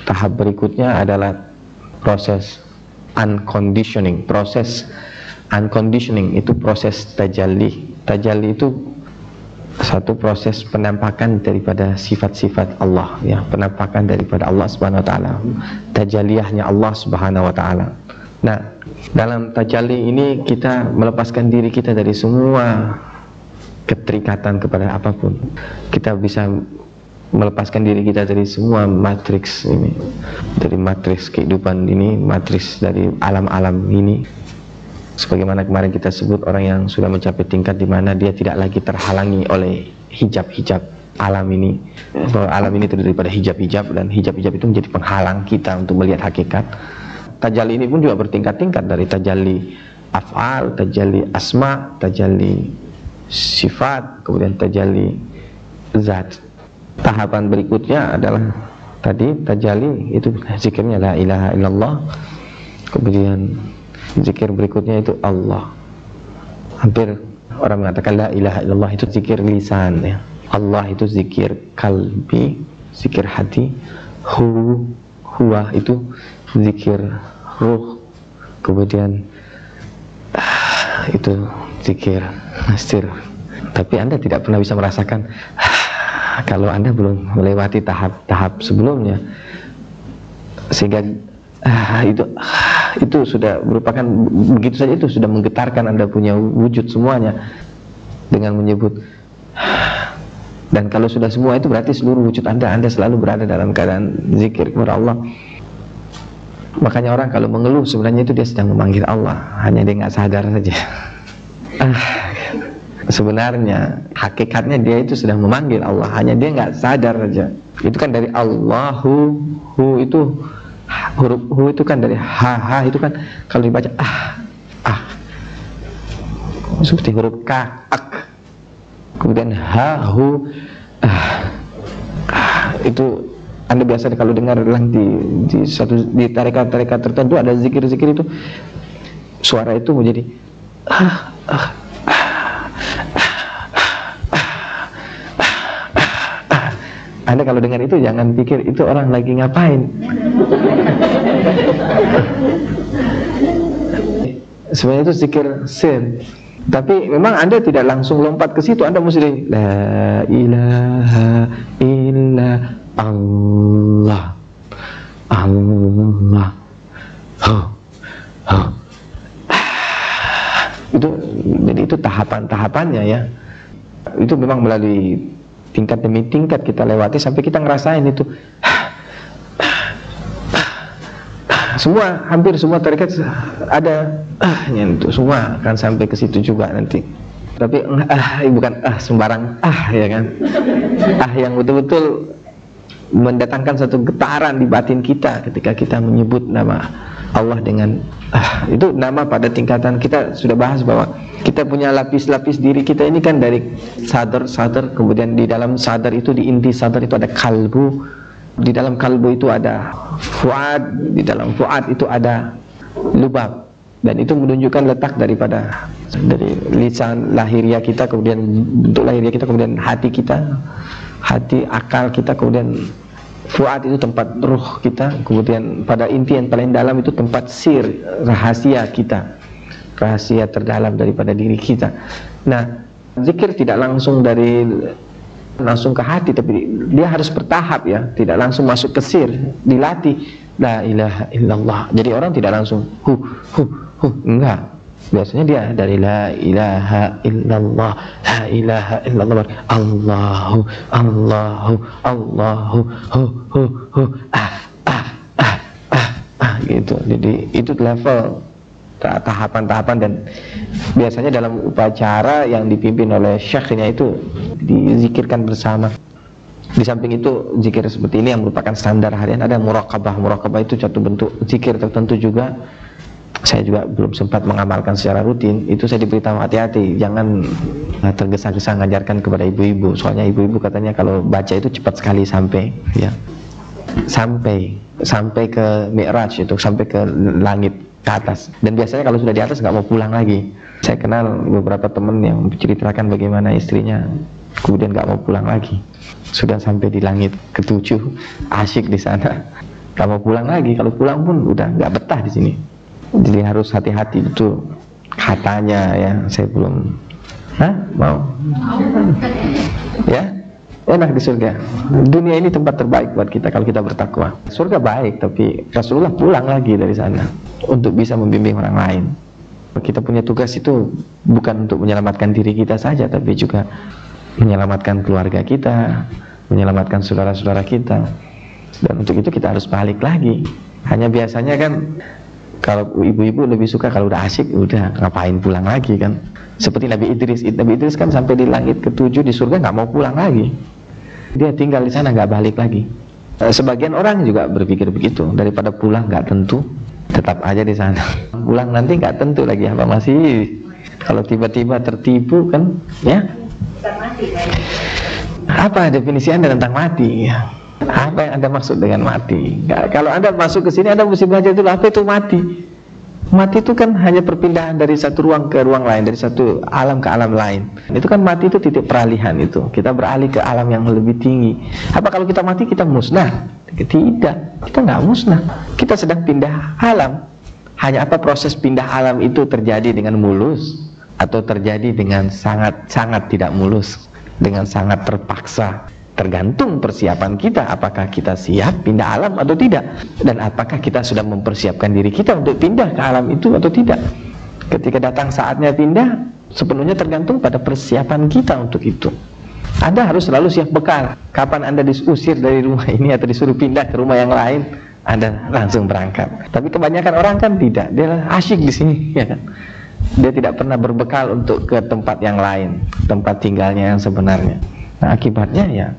tahap berikutnya adalah proses unconditioning. Proses unconditioning itu proses tajalli. Tajalli itu satu proses penampakan daripada sifat-sifat Allah ya, penampakan daripada Allah Subhanahu wa taala, tajalliyahnya Allah Subhanahu wa taala. Nah, dalam tajalli ini kita melepaskan diri kita dari semua keterikatan kepada apapun. Kita bisa melepaskan diri kita dari semua matriks ini, dari matriks kehidupan ini, matriks dari alam-alam ini. Sebagaimana kemarin kita sebut, orang yang sudah mencapai tingkat di mana dia tidak lagi terhalangi oleh hijab-hijab alam ini. Bahwa alam ini terdiri daripada hijab-hijab, dan hijab-hijab itu menjadi penghalang kita untuk melihat hakikat. Tajalli ini pun juga bertingkat-tingkat, dari tajalli af'al, tajalli asma, tajalli sifat, kemudian tajalli zat. Tahapan berikutnya adalah tadi tajalli, itu zikirnya la ilaha illallah. Kemudian zikir berikutnya itu Allah. Hampir orang mengatakan la ilaha illallah itu zikir lisan ya. Allah itu zikir kalbi, zikir hati. Huwa itu zikir ruh. Kemudian itu zikir nasir. Tapi Anda tidak pernah bisa merasakan kalau Anda belum melewati tahap-tahap sebelumnya, sehingga itu sudah merupakan begitu saja, itu sudah menggetarkan Anda punya wujud semuanya dengan menyebut. Dan kalau sudah semua itu berarti seluruh wujud Anda selalu berada dalam keadaan zikir kepada Allah. Makanya orang kalau mengeluh sebenarnya itu dia sedang memanggil Allah, hanya dia nggak sadar saja. Sebenarnya hakikatnya dia itu sedang memanggil Allah, hanya dia nggak sadar saja. Itu kan dari Allahu, hu itu huruf hu itu kan dari ha itu kan kalau dibaca seperti huruf ka, ak. Kemudian ha, hu, itu Anda biasa kalau dengar di tarekat-tarekat tertentu ada zikir-zikir itu suara itu menjadi Anda kalau dengar itu jangan pikir itu orang lagi ngapain. Sebenarnya itu zikir sir. Tapi memang Anda tidak langsung lompat ke situ. Anda mesti la ilaha illa Allah. Allah. Jadi itu tahapan-tahapannya ya. Itu memang melalui tingkat demi tingkat kita lewati sampai kita ngerasain itu. Hampir semua tarekat ada itu semua akan sampai ke situ juga nanti. Tapi bukan sembarang ya kan. Yang betul-betul mendatangkan satu getaran di batin kita ketika kita menyebut nama Allah dengan itu nama pada tingkatan kita sudah bahas bahwa kita punya lapis-lapis diri kita ini kan dari sadar, kemudian di dalam sadar itu, di inti sadar itu ada kalbu, di dalam kalbu itu ada fuad, di dalam fuad itu ada lubab. Dan itu menunjukkan letak dari lisan lahiriah kita, kemudian bentuk lahiriah kita, kemudian hati kita, hati, akal kita, kemudian fuad itu tempat ruh kita, kemudian pada inti yang paling dalam itu tempat sir, rahasia kita, rahasia terdalam daripada diri kita. Nah, zikir tidak langsung ke hati, tapi dia harus bertahap ya, tidak langsung masuk ke sir, dilatih. La ilaha illallah. Jadi orang tidak langsung enggak. Biasanya dia dari la ilaha illallah, la ilaha illallah, Allahu gitu. Jadi itu level tahapan-tahapan, dan biasanya dalam upacara yang dipimpin oleh syekhnya itu dizikirkan bersama. Di samping itu, zikir seperti ini yang merupakan standar harian, ada muraqabah. Muraqabah itu satu bentuk zikir tertentu juga. Saya juga belum sempat mengamalkan secara rutin. Itu saya diberitahu hati-hati, jangan tergesa-gesa ngajarkan kepada ibu-ibu. Soalnya ibu-ibu katanya kalau baca itu cepat sekali sampai, ya, sampai ke mi'raj itu, sampai ke langit, ke atas. Dan biasanya kalau sudah di atas nggak mau pulang lagi. Saya kenal beberapa teman yang menceritakan bagaimana istrinya kemudian nggak mau pulang lagi, sudah sampai di langit ke-7, asyik di sana, nggak mau pulang lagi. Kalau pulang pun udah nggak betah di sini. Jadi harus hati-hati itu katanya ya. Saya belum mau ya, enak di surga. Dunia ini tempat terbaik buat kita kalau kita bertakwa. Surga baik, tapi Rasulullah pulang lagi dari sana untuk bisa membimbing orang lain. Kita punya tugas itu bukan untuk menyelamatkan diri kita saja, tapi juga menyelamatkan keluarga kita, menyelamatkan saudara-saudara kita. Dan untuk itu kita harus balik lagi. Hanya biasanya kan kalau ibu-ibu lebih suka kalau udah asyik, udah ngapain pulang lagi kan. Seperti Nabi Idris. Nabi Idris kan sampai di langit ke-7 di surga nggak mau pulang lagi. Dia tinggal di sana, nggak balik lagi. Sebagian orang juga berpikir begitu, daripada pulang nggak tentu, tetap aja di sana. Pulang nanti nggak tentu lagi apa masih. Kalau tiba-tiba tertipu kan, ya. Apa definisi Anda tentang mati? Apa yang Anda maksud dengan mati? Kalau Anda masuk ke sini, Anda mesti belajar dulu apa itu mati. Mati itu kan hanya perpindahan dari satu ruang ke ruang lain, dari satu alam ke alam lain. Itu kan mati itu titik peralihan itu. Kita beralih ke alam yang lebih tinggi. Apa kalau kita mati kita musnah? Tidak, kita nggak musnah. Kita sedang pindah alam. Hanya apa proses pindah alam itu terjadi dengan mulus atau terjadi dengan sangat tidak mulus, dengan sangat terpaksa. Tergantung persiapan kita, apakah kita siap pindah alam atau tidak, dan apakah kita sudah mempersiapkan diri kita untuk pindah ke alam itu atau tidak. Ketika datang saatnya pindah, sepenuhnya tergantung pada persiapan kita untuk itu. Anda harus selalu siap bekal. Kapan Anda diusir dari rumah ini atau disuruh pindah ke rumah yang lain, Anda langsung berangkat. Tapi kebanyakan orang kan tidak, dia asyik di sini, ya kan? Dia tidak pernah berbekal untuk ke tempat yang lain, tempat tinggalnya yang sebenarnya. Nah, akibatnya ya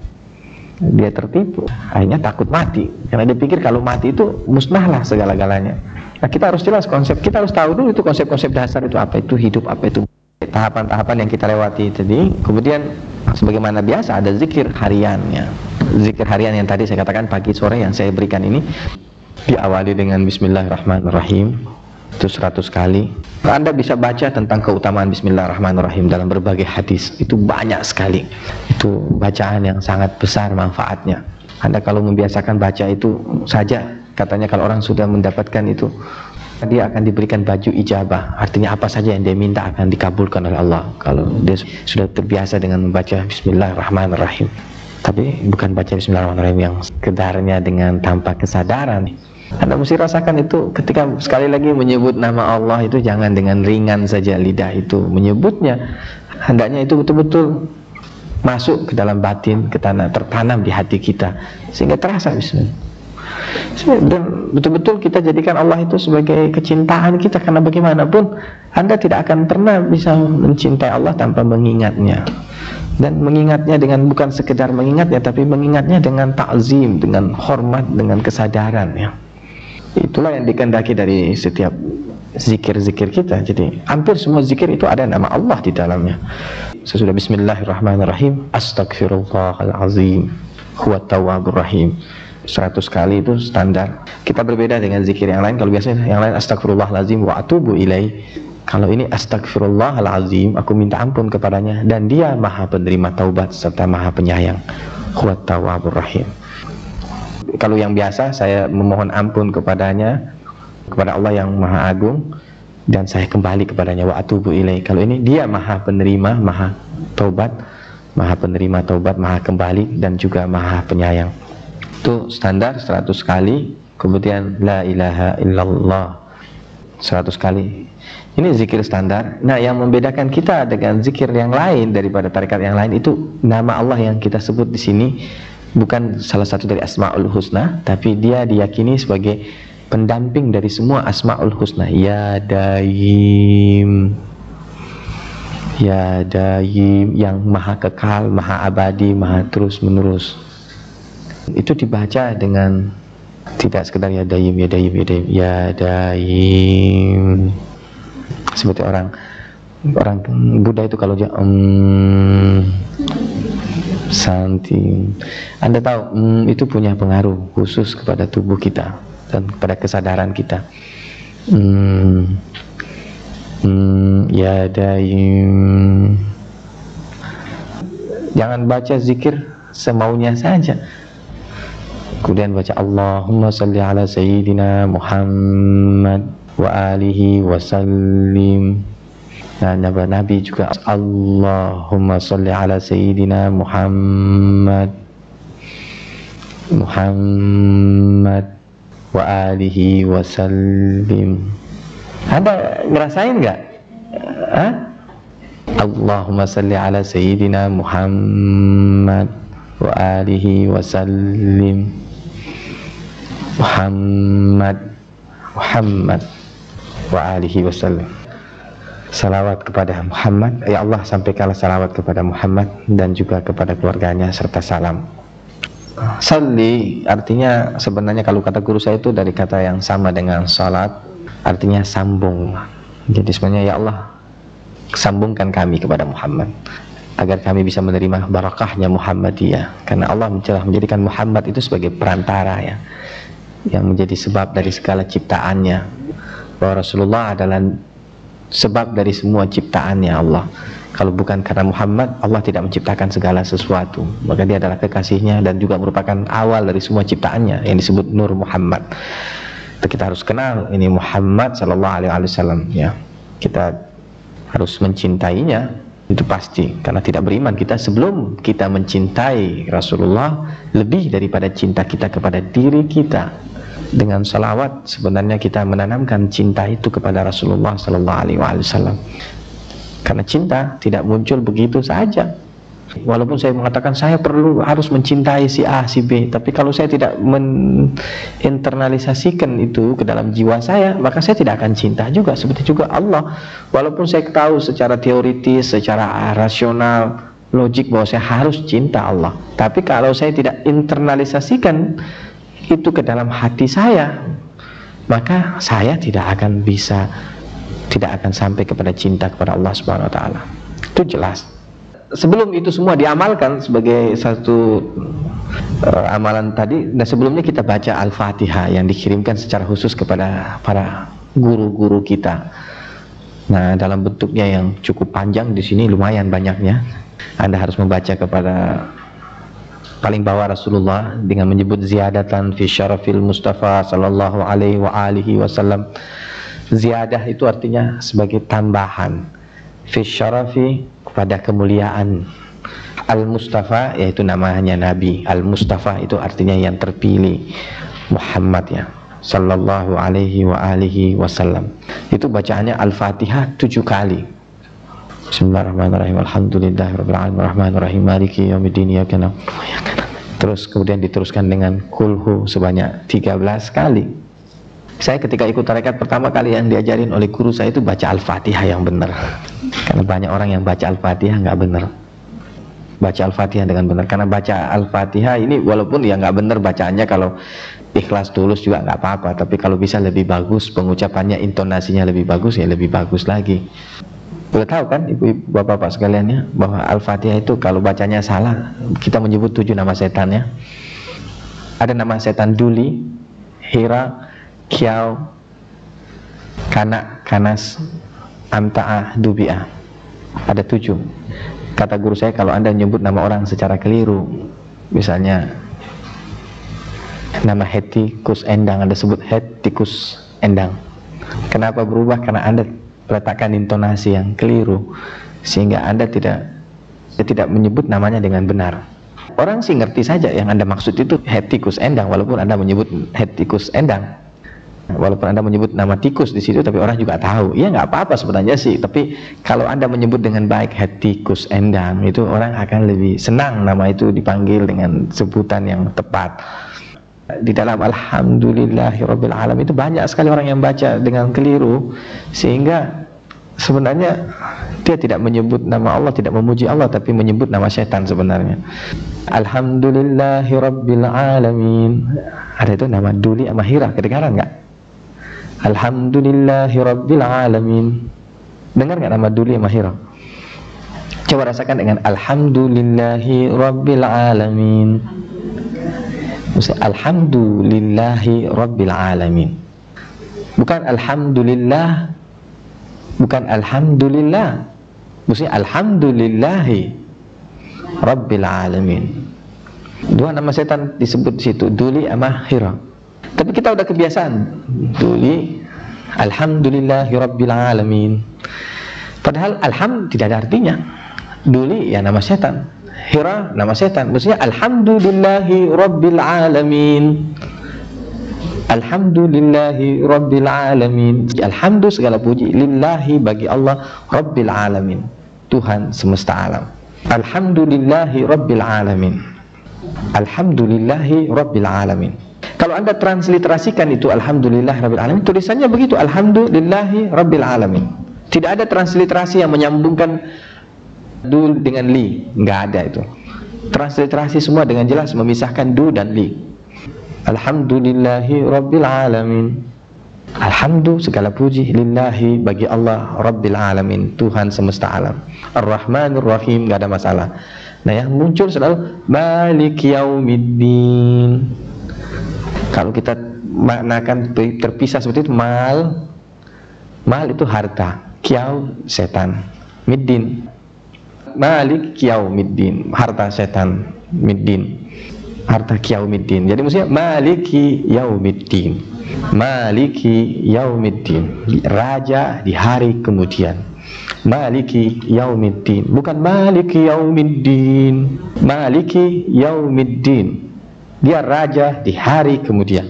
dia tertipu, akhirnya takut mati karena dia pikir kalau mati itu musnahlah segala-galanya. Nah, kita harus jelas konsep, kita harus tahu dulu itu konsep-konsep dasar itu apa itu hidup, apa itu tahapan-tahapan yang kita lewati tadi. Kemudian sebagaimana biasa ada zikir hariannya. Zikir harian yang tadi saya katakan pagi sore yang saya berikan ini diawali dengan Bismillahirrahmanirrahim. Itu 100 kali. Anda bisa baca tentang keutamaan Bismillahirrahmanirrahim dalam berbagai hadis. Itu banyak sekali. Itu bacaan yang sangat besar manfaatnya. Anda kalau membiasakan baca itu saja, katanya kalau orang sudah mendapatkan itu, dia akan diberikan baju ijabah. Artinya apa saja yang dia minta akan dikabulkan oleh Allah. Kalau dia sudah terbiasa dengan membaca Bismillahirrahmanirrahim. Tapi bukan baca Bismillahirrahmanirrahim yang sekedarnya dengan tanpa kesadaran. Anda mesti rasakan itu ketika sekali lagi menyebut nama Allah itu jangan dengan ringan saja lidah itu menyebutnya. Hendaknya itu betul-betul masuk ke dalam batin, ke tanah, tertanam di hati kita sehingga terasa Bismillah. Dan betul-betul kita jadikan Allah itu sebagai kecintaan kita, karena bagaimanapun Anda tidak akan pernah bisa mencintai Allah tanpa mengingatnya. Dan mengingatnya dengan bukan sekedar mengingatnya, tapi mengingatnya dengan ta'zim, dengan hormat, dengan kesadaran ya. Itulah yang dikehendaki dari setiap zikir-zikir kita. Jadi hampir semua zikir itu ada nama Allah di dalamnya. Sesudah Bismillahirrahmanirrahim, Astaghfirullahalazim, huwa tawwabur rahim. 100 kali itu standar. Kita berbeda dengan zikir yang lain. Kalau biasanya yang lain astagfirullahalazim wa atubu ilaih. Kalau ini astagfirullahalazim, aku minta ampun kepadanya dan dia maha penerima taubat serta maha penyayang. Huwat tawwabur rahim. Kalau yang biasa saya memohon ampun kepadanya, kepada Allah yang maha agung, dan saya kembali kepadanya wa atubu ilaih. Kalau ini dia maha penerima, maha taubat, maha penerima taubat, maha kembali dan juga maha penyayang. Itu standar 100 kali. Kemudian la ilaha illallah 100 kali. Ini zikir standar. Nah, yang membedakan kita dengan zikir yang lain daripada tarekat yang lain itu nama Allah yang kita sebut di sini bukan salah satu dari Asmaul Husna, tapi dia diyakini sebagai pendamping dari semua Asmaul Husna. Ya Daim, Ya Daim, yang maha kekal, maha abadi, maha terus menerus. Itu dibaca dengan tidak sekedar ya Daim, ya Daim, ya Daim, ya Daim. Seperti orang Buddha itu kalau dia Santi, Anda tahu itu punya pengaruh khusus kepada tubuh kita dan kepada kesadaran kita. Ya Daim. Jangan baca zikir semaunya saja. Kemudian baca Allahumma salli ala sayyidina Muhammad wa alihi wa sallim. Nah, Nabi juga Allahumma salli ala sayyidina Muhammad wa alihi wa sallim. Anda ngerasain nggak? Allahumma salli ala sayyidina Muhammad wa alihi wa sallim. Muhammad wa alihi wasallam. Salawat kepada Muhammad, ya Allah sampaikanlah salawat kepada Muhammad dan juga kepada keluarganya serta salam. Salli artinya sebenarnya kalau kata guru saya itu dari kata yang sama dengan salat, artinya sambung. Jadi sebenarnya ya Allah sambungkan kami kepada Muhammad agar kami bisa menerima barakahnya Muhammadiyah, karena Allah telah menjadikan Muhammad itu sebagai perantara ya, yang menjadi sebab dari segala ciptaannya, bahwa Rasulullah adalah sebab dari semua ciptaannya Allah. Kalau bukan karena Muhammad, Allah tidak menciptakan segala sesuatu. Maka dia adalah kekasihnya dan juga merupakan awal dari semua ciptaannya yang disebut Nur Muhammad. Kita harus kenal ini Muhammad sallallahu alaihi wasallam ya. Kita harus mencintainya, itu pasti, karena tidak beriman kita sebelum kita mencintai Rasulullah lebih daripada cinta kita kepada diri kita. Dengan salawat sebenarnya kita menanamkan cinta itu kepada Rasulullah sallallahu alaihi wasallam. Karena cinta tidak muncul begitu saja. Walaupun saya mengatakan saya harus mencintai si A, si B, tapi kalau saya tidak menginternalisasikan itu ke dalam jiwa saya, maka saya tidak akan cinta juga. Seperti juga Allah, walaupun saya tahu secara teoritis, secara rasional, logik bahwa saya harus cinta Allah, tapi kalau saya tidak internalisasikan itu ke dalam hati saya, maka saya tidak akan sampai kepada cinta kepada Allah Subhanahu wa taala. Itu jelas. Sebelum itu semua diamalkan sebagai satu amalan tadi, dan sebelumnya kita baca Al-Fatihah yang dikirimkan secara khusus kepada para guru-guru kita. Nah, dalam bentuknya yang cukup panjang di sini lumayan banyaknya. Anda harus membaca kepada paling bawah Rasulullah dengan menyebut ziyadatan fi syarafil Mustafa sallallahu alaihi wa alihi wasallam. Ziyadah itu artinya sebagai tambahan. Fi syarafi kepada kemuliaan. Al-Mustafa yaitu namanya Nabi. Al-Mustafa itu artinya yang terpilih. Muhammad ya sallallahu alaihi wa alihi wasallam. Itu bacaannya Al-Fatihah 7 kali. Bismillahirrahmanirrahim. Alhamdulillahirabbil alamin arrahmanir rahim maliki yaumiddin iyyaka na'budu wa iyyaka nasta'in. Terus kemudian diteruskan dengan kulhu sebanyak 13 kali. Saya ketika ikut tarekat pertama kali yang diajarin oleh guru saya itu baca Al-Fatihah yang benar. Karena banyak orang yang baca Al-Fatihah nggak benar. Baca Al-Fatihah dengan benar. Karena baca Al-Fatihah ini walaupun ya nggak benar bacaannya, kalau ikhlas tulus juga nggak apa-apa. Tapi kalau bisa lebih bagus pengucapannya, intonasinya lebih bagus ya lebih bagus lagi. Boleh tahu kan ibu-ibu bapak-bapak sekalian ya, bahwa Al-Fatihah itu kalau bacanya salah kita menyebut 7 nama setannya. Ada nama setan Duli, Hira, Kiau, Kanak, Kanas, Amta'ah, Dubi'ah. Ada 7. Kata guru saya, kalau Anda nyebut nama orang secara keliru, misalnya nama Hetikus Endang, Anda sebut Hetikus Endang. Kenapa berubah? Karena Anda letakkan intonasi yang keliru, sehingga Anda tidak menyebut namanya dengan benar. Orang sih ngerti saja yang Anda maksud itu Hetikus Endang, walaupun Anda menyebut Hetikus Endang. Walaupun Anda menyebut nama tikus di situ, tapi orang juga tahu. Ya nggak apa-apa sebenarnya sih. Tapi kalau Anda menyebut dengan baik Hetikus Endang, itu orang akan lebih senang nama itu dipanggil dengan sebutan yang tepat. Di dalam Alhamdulillahirabbil alamin itu banyak sekali orang yang baca dengan keliru, sehingga sebenarnya dia tidak menyebut nama Allah, tidak memuji Allah, tapi menyebut nama setan sebenarnya. Alhamdulillahirabbil alamin. Ada itu nama Duli sama Hira, kedengaran nggak? Alhamdulillahirabbil alamin. Dengar nggak nama Duli sama Hira? Coba rasakan dengan Alhamdulillahirabbil alamin. Alhamdulillahirabbil alamin. Bukan alhamdulillah, bukan alhamdulillah. Maksudnya alhamdulillahi rabbil alamin. 2 nama setan disebut situ, Duli sama Hira. Tapi kita udah kebiasaan Duli, alhamdulillahi rabbil alamin. Padahal alham tidak ada artinya. Duli ya nama setan, Hira nama setan. Maksudnya alhamdulillahi rabbil alamin. Alhamdulillahi rabbil alamin. Alhamdu segala puji, lillahi bagi Allah, rabbil alamin, Tuhan semesta alam. Alhamdulillahi rabbil alamin. Alhamdulillahi rabbil alamin. Kalau Anda transliterasikan itu alhamdulillah rabbil alamin, tulisannya begitu, alhamdulillahi rabbil alamin. Tidak ada transliterasi yang menyambungkan du dengan li, nggak ada itu. Transliterasi semua dengan jelas memisahkan du dan li. Alhamdulillahi rabbil alamin. Alhamdu segala puji, lillahi bagi Allah, rabbil alamin, Tuhan semesta alam. Ar-Rahmanir Rahim, nggak ada masalah. Nah yang muncul selalu Malik Yaumiddin. Kalau kita maknakan terpisah seperti itu, mal itu harta, kiau setan, middin. Malik Yaumiddin, harta setan, middin, harta Yaumiddin. Jadi maksudnya Maliki Yaumiddin, Maliki Yaumiddin, raja di hari kemudian. Maliki Yaumiddin, bukan Maliki Yaumiddin, Maliki Yaumiddin, dia raja di hari kemudian.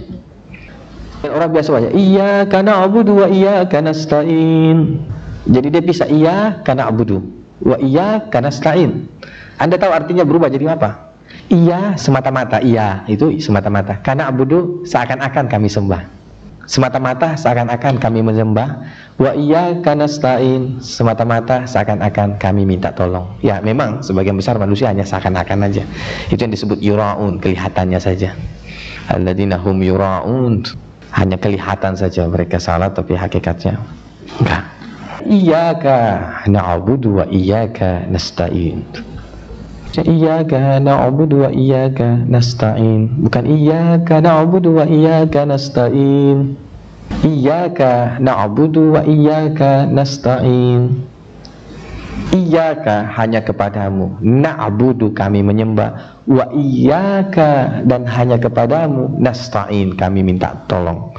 Dan orang biasa baca iyyaka na'budu wa iyyaka nasta'in. Jadi dia bisa iyyaka na'budu wa iyyaka nasta'in. Anda tahu artinya berubah jadi apa? Iya semata-mata, iya itu semata-mata. Kana abudu seakan-akan kami sembah, semata-mata seakan-akan kami menyembah. Wa iyyaka nasta'in, semata-mata seakan-akan kami minta tolong. Ya memang sebagian besar manusia hanya seakan-akan aja. Itu yang disebut yura'un, kelihatannya saja. Alladzina hum yura'un, hanya kelihatan saja mereka salah, tapi hakikatnya enggak. Iyyaka na'budu wa iyyaka nasta'in. Iyyaka na'budu wa iyyaka nasta'in, bukan iyyaka na'budu wa iyyaka nasta'in. Iyyaka na'budu wa iyyaka nasta'in. Iyyaka hanya kepadamu, na'budu kami menyembah, wa iyyaka dan hanya kepadamu, nasta'in kami minta tolong.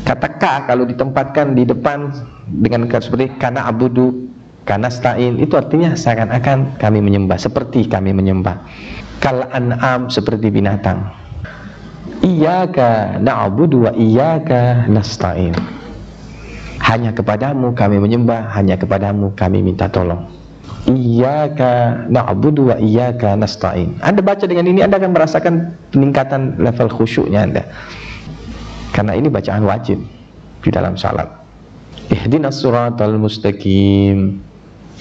Kata ka kalau ditempatkan di depan dengan kata seperti kana abudu, kana stain, itu artinya seakan-akan kami menyembah, seperti kami menyembah. Kal an'am, seperti binatang. Iyyaka na'budu wa iyyaka nasta'in. Hanya kepadamu kami menyembah, hanya kepadamu kami minta tolong. Iyyaka na'budu wa iyyaka nasta'in. Anda baca dengan ini, Anda akan merasakan peningkatan level khusyuknya Anda. Karena ini bacaan wajib di dalam salat. Ihdinas siratal mustaqim,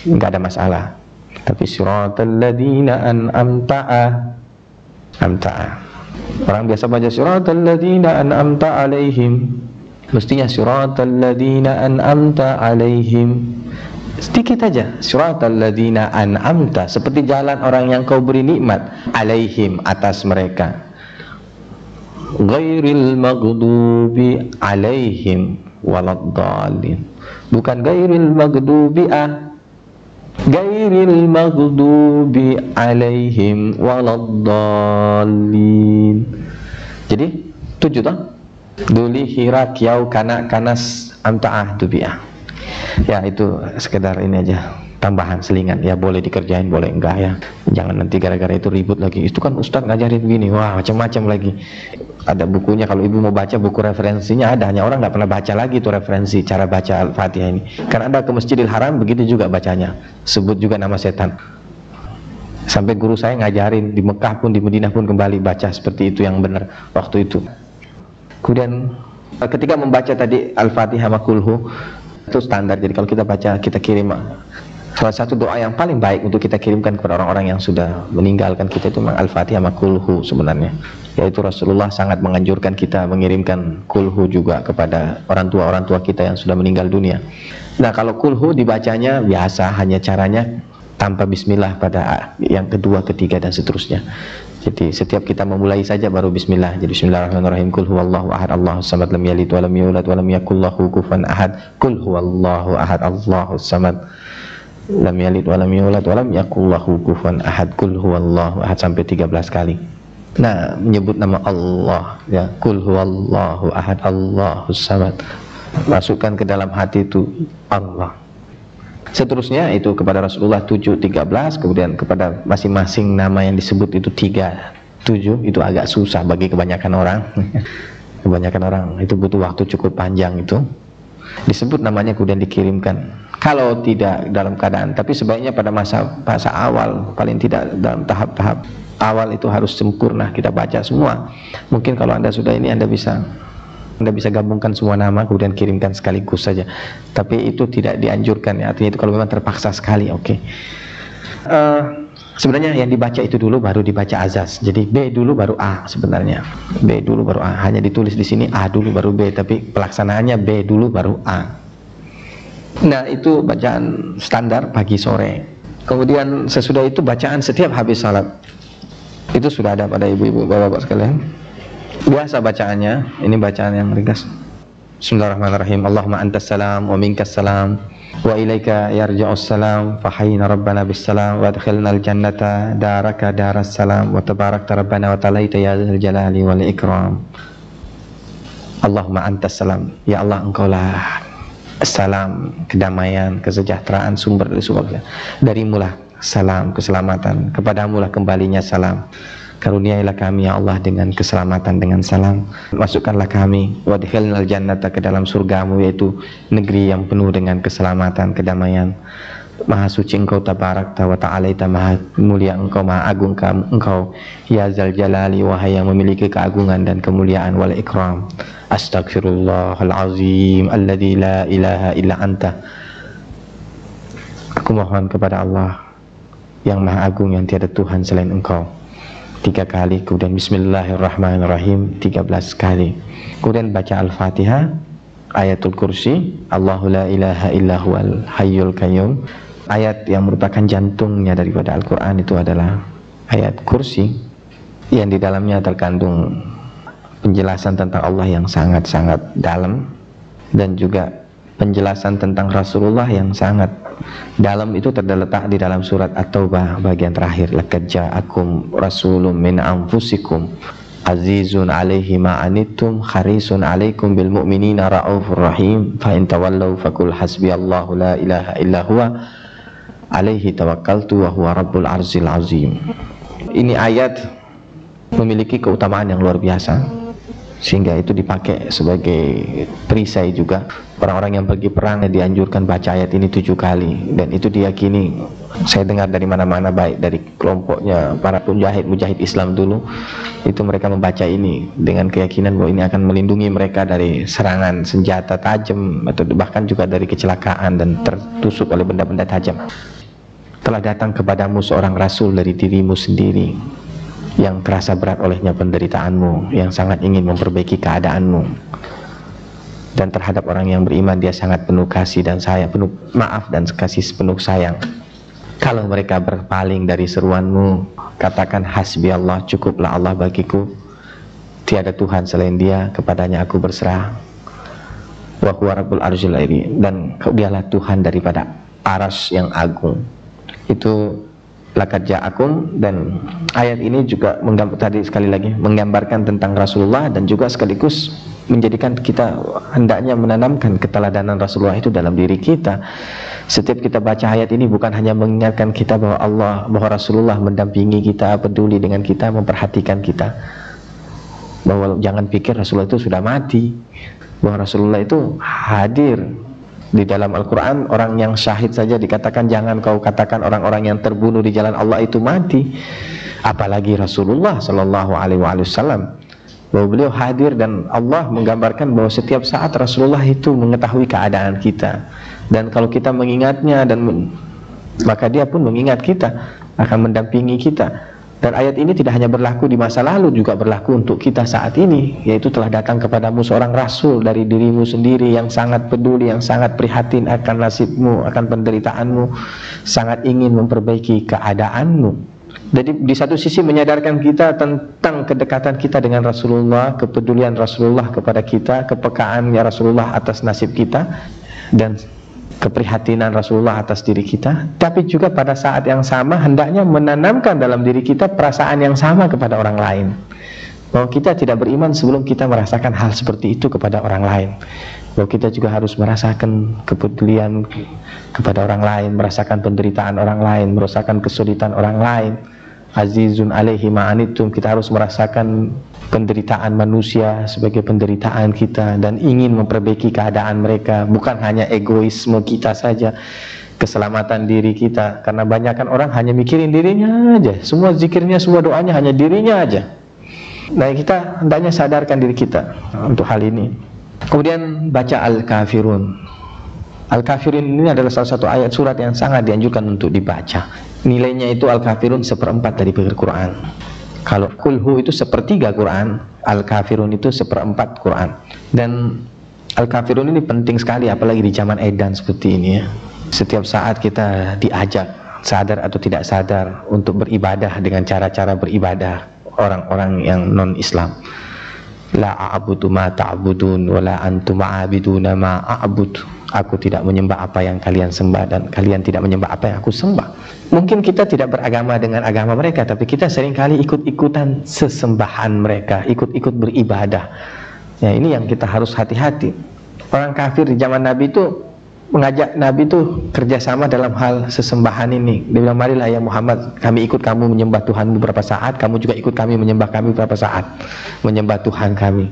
enggak ada masalah. Tapi siratal ladzina an'amta. Orang biasa baca siratal ladzina an'amta alaihim, mestinya siratal ladzina an'amta alaihim. Sedikit aja, siratal ladzina an'amta, seperti jalan orang yang kau beri nikmat, alaihim atas mereka. ghairil maghdubi alaihim waladdallin. Bukan ghairil maghdubi ghairil maghdubi alaihim waladdallin. Jadi 7 toh. Duli hirak yau kana kanas amta'ah dubi'ah. Ya itu sekedar ini aja, tambahan selingan. Ya boleh dikerjain, boleh enggak ya. Jangan nanti gara-gara itu ribut lagi. Itu kan Ustadz ngajarin begini, wah macam-macam lagi. Ada bukunya, kalau ibu mau baca buku referensinya ada. Hanya orang nggak pernah baca lagi tuh referensi cara baca Al-Fatihah ini. Karena ada ke Masjidil Haram begitu juga bacanya. Sebut juga nama setan. Sampai guru saya ngajarin di Mekah pun, di Madinah pun kembali baca seperti itu yang benar waktu itu. Kemudian ketika membaca tadi Al-Fatihah makulhu itu standar. Jadi kalau kita baca, kita kirim. Salah satu doa yang paling baik untuk kita kirimkan kepada orang-orang yang sudah meninggalkan kita itu memang Al-Fatihah makulhu sebenarnya. Yaitu Rasulullah sangat menganjurkan kita mengirimkan kulhu juga kepada orang tua kita yang sudah meninggal dunia. Nah kalau kulhu dibacanya biasa, hanya caranya tanpa bismillah pada yang kedua, ketiga dan seterusnya. Jadi setiap kita memulai saja baru bismillah. Jadi bismillahirrahmanirrahim. Qul huwallahu ahad, Allahus samad, lam yalid wa lam yulad wa lam yakul lahu kufuwan ahad. Qul huwallahu ahad, Allahus samad, lam yalid wa lam yulad wa lam yakul lahu kufuwan ahad. Qul huwallahu ahad sampai 13 kali. Nah, menyebut nama Allah ya. Qul huwallahu ahad, Allahus samad. Masukkan ke dalam hati itu Allah. Seterusnya itu kepada Rasulullah 7, 13. Kemudian kepada masing-masing nama yang disebut itu 3, 7. Itu agak susah bagi kebanyakan orang. Kebanyakan orang itu butuh waktu cukup panjang itu. Disebut namanya kemudian dikirimkan. Kalau tidak dalam keadaan, tapi sebaiknya pada masa awal, paling tidak dalam tahap-tahap awal itu harus sempurna kita baca semua. Mungkin kalau Anda sudah ini, Anda bisa gabungkan semua nama kemudian kirimkan sekaligus saja. Tapi itu tidak dianjurkan ya. Artinya itu kalau memang terpaksa sekali, oke. Sebenarnya yang dibaca itu dulu baru dibaca azaz. Jadi B dulu baru A sebenarnya. B dulu baru A. Hanya ditulis di sini A dulu baru B, tapi pelaksanaannya B dulu baru A. Nah, itu bacaan standar pagi sore. Kemudian sesudah itu bacaan setiap habis salat. Itu sudah ada pada ibu-ibu, bapak-bapak sekalian. Biasa bacaannya, ini bacaan yang ringkas. Bismillahirrahmanirrahim. Allahumma antas salam wa minkas salam wa ilaika yarja'us salam fa hayyina rabbana bis salam wa adkhilnal jannata daraka daras salam wa tabarakta rabbana wa ta'alaita ya dzal jalali wal ikram. Allahumma antas salam, ya Allah engkaulah salam, kedamaian, kesejahteraan, sumber dari semua. Darimulah salam, keselamatan, kepadamulah kembalinya salam. Karuniailah kami ya Allah dengan keselamatan, dengan salam. Masukkanlah kami wadkhilnal jannata ke dalam surgamu, yaitu negeri yang penuh dengan keselamatan, kedamaian. Maha suci engkau, tabarakta wa ta'alaita, maha mulia engkau, maha agung engkau, ya zal jalali, wahai yang memiliki keagungan dan kemuliaan, wal ikram. Astaghfirullahal azim alladzi la ilaha illa anta. Aku mohon kepada Allah yang maha agung, yang tiada Tuhan selain engkau. 3 kali, kemudian bismillahirrahmanirrahim 13 kali. Kemudian baca Al-Fatihah, ayatul kursi, Allahu la ilaha illa huwal hayyul qayyum. Ayat yang merupakan jantungnya daripada Al-Quran itu adalah ayat kursi, yang di dalamnya terkandung penjelasan tentang Allah yang sangat-sangat dalam, dan juga penjelasan tentang Rasulullah yang sangat dalam. Itu terletak di dalam surat At-Taubah bagian terakhir. Laqad ja'akum rasulun min anfusikum azizun 'alaihi ma anittum harisun 'alaikum bil mu'minina raufur rahim fa in tawallaw faqul hasbiyallahu la ilaha illa huwa 'alaihi tawakkaltu wa huwa rabbul arsyil azim. Ini ayat memiliki keutamaan yang luar biasa, sehingga itu dipakai sebagai perisai juga. Orang-orang yang pergi perang dianjurkan baca ayat ini 7 kali, dan itu diyakini, saya dengar dari mana-mana, baik dari kelompoknya para mujahid Islam dulu, itu mereka membaca ini dengan keyakinan bahwa ini akan melindungi mereka dari serangan senjata tajam, atau bahkan juga dari kecelakaan dan tertusuk oleh benda-benda tajam. Telah datang kepadamu seorang rasul dari dirimu sendiri, yang terasa berat olehnya penderitaanmu, yang sangat ingin memperbaiki keadaanmu, dan terhadap orang yang beriman dia sangat penuh kasih dan sayang, penuh maaf dan kasih penuh sayang. Kalau mereka berpaling dari seruanmu, katakan hasbi Allah, cukuplah Allah bagiku. tiada Tuhan selain Dia, kepadanya aku berserah. Wa huwa rabbul arsyil azim, dan Dialah Tuhan daripada arsy yang agung. Itu laqad ja'akum, dan ayat ini juga tadi sekali lagi menggambarkan tentang Rasulullah, dan juga sekaligus menjadikan kita hendaknya menanamkan keteladanan Rasulullah itu dalam diri kita. Setiap kita baca ayat ini bukan hanya mengingatkan kita bahwa Rasulullah mendampingi kita, peduli dengan kita, memperhatikan kita, bahwa jangan pikir Rasulullah itu sudah mati, bahwa Rasulullah itu hadir. Di dalam Al-Quran, orang yang syahid saja dikatakan jangan kau katakan orang-orang yang terbunuh di jalan Allah itu mati, apalagi Rasulullah Sallallahu Alaihi Wasallam, bahwa beliau hadir, dan Allah menggambarkan bahwa setiap saat Rasulullah itu mengetahui keadaan kita, dan kalau kita mengingatnya maka dia pun mengingat kita, akan mendampingi kita. Dan ayat ini tidak hanya berlaku di masa lalu, juga berlaku untuk kita saat ini, yaitu telah datang kepadamu seorang Rasul dari dirimu sendiri yang sangat peduli, yang sangat prihatin akan nasibmu, akan penderitaanmu, sangat ingin memperbaiki keadaanmu. Jadi di satu sisi menyadarkan kita tentang kedekatan kita dengan Rasulullah, kepedulian Rasulullah kepada kita, kepekaannya Rasulullah atas nasib kita, dan keprihatinan Rasulullah atas diri kita. Tapi juga pada saat yang sama hendaknya menanamkan dalam diri kita perasaan yang sama kepada orang lain, bahwa kita tidak beriman sebelum kita merasakan hal seperti itu kepada orang lain, bahwa kita juga harus merasakan kepedulian kepada orang lain, merasakan penderitaan orang lain, merasakan kesulitan orang lain. Azizun alaihi ma'anitum, kita harus merasakan penderitaan manusia sebagai penderitaan kita, dan ingin memperbaiki keadaan mereka, bukan hanya egoisme kita saja, keselamatan diri kita. Karena banyakkan orang hanya mikirin dirinya aja, semua zikirnya, semua doanya hanya dirinya aja. Nah, kita hendaknya sadarkan diri kita untuk hal ini. Kemudian baca Al-Kafirun. Al-Kafirun ini adalah salah satu ayat surat yang sangat dianjurkan untuk dibaca. Nilainya itu Al-Kafirun 1/4 dari Quran. Kalau Kulhu itu 1/3 Quran, Al-Kafirun itu 1/4 Quran. Dan Al-Kafirun ini penting sekali, apalagi di zaman edan seperti ini ya. Setiap saat kita diajak, sadar atau tidak sadar, untuk beribadah dengan cara-cara beribadah orang-orang yang non-Islam. La a'budu ma ta'budun wa la antum a'abiduna ma a'bud. Aku tidak menyembah apa yang kalian sembah, dan kalian tidak menyembah apa yang aku sembah. Mungkin kita tidak beragama dengan agama mereka, tapi kita seringkali ikut-ikutan sesembahan mereka, ikut-ikut beribadah. Ya, ini yang kita harus hati-hati. Orang kafir di zaman Nabi itu mengajak Nabi itu kerjasama dalam hal sesembahan ini. Dia bilang, marilah ya Muhammad, kami ikut kamu menyembah Tuhanmu beberapa saat, kamu juga ikut kami menyembah kami beberapa saat, menyembah Tuhan kami.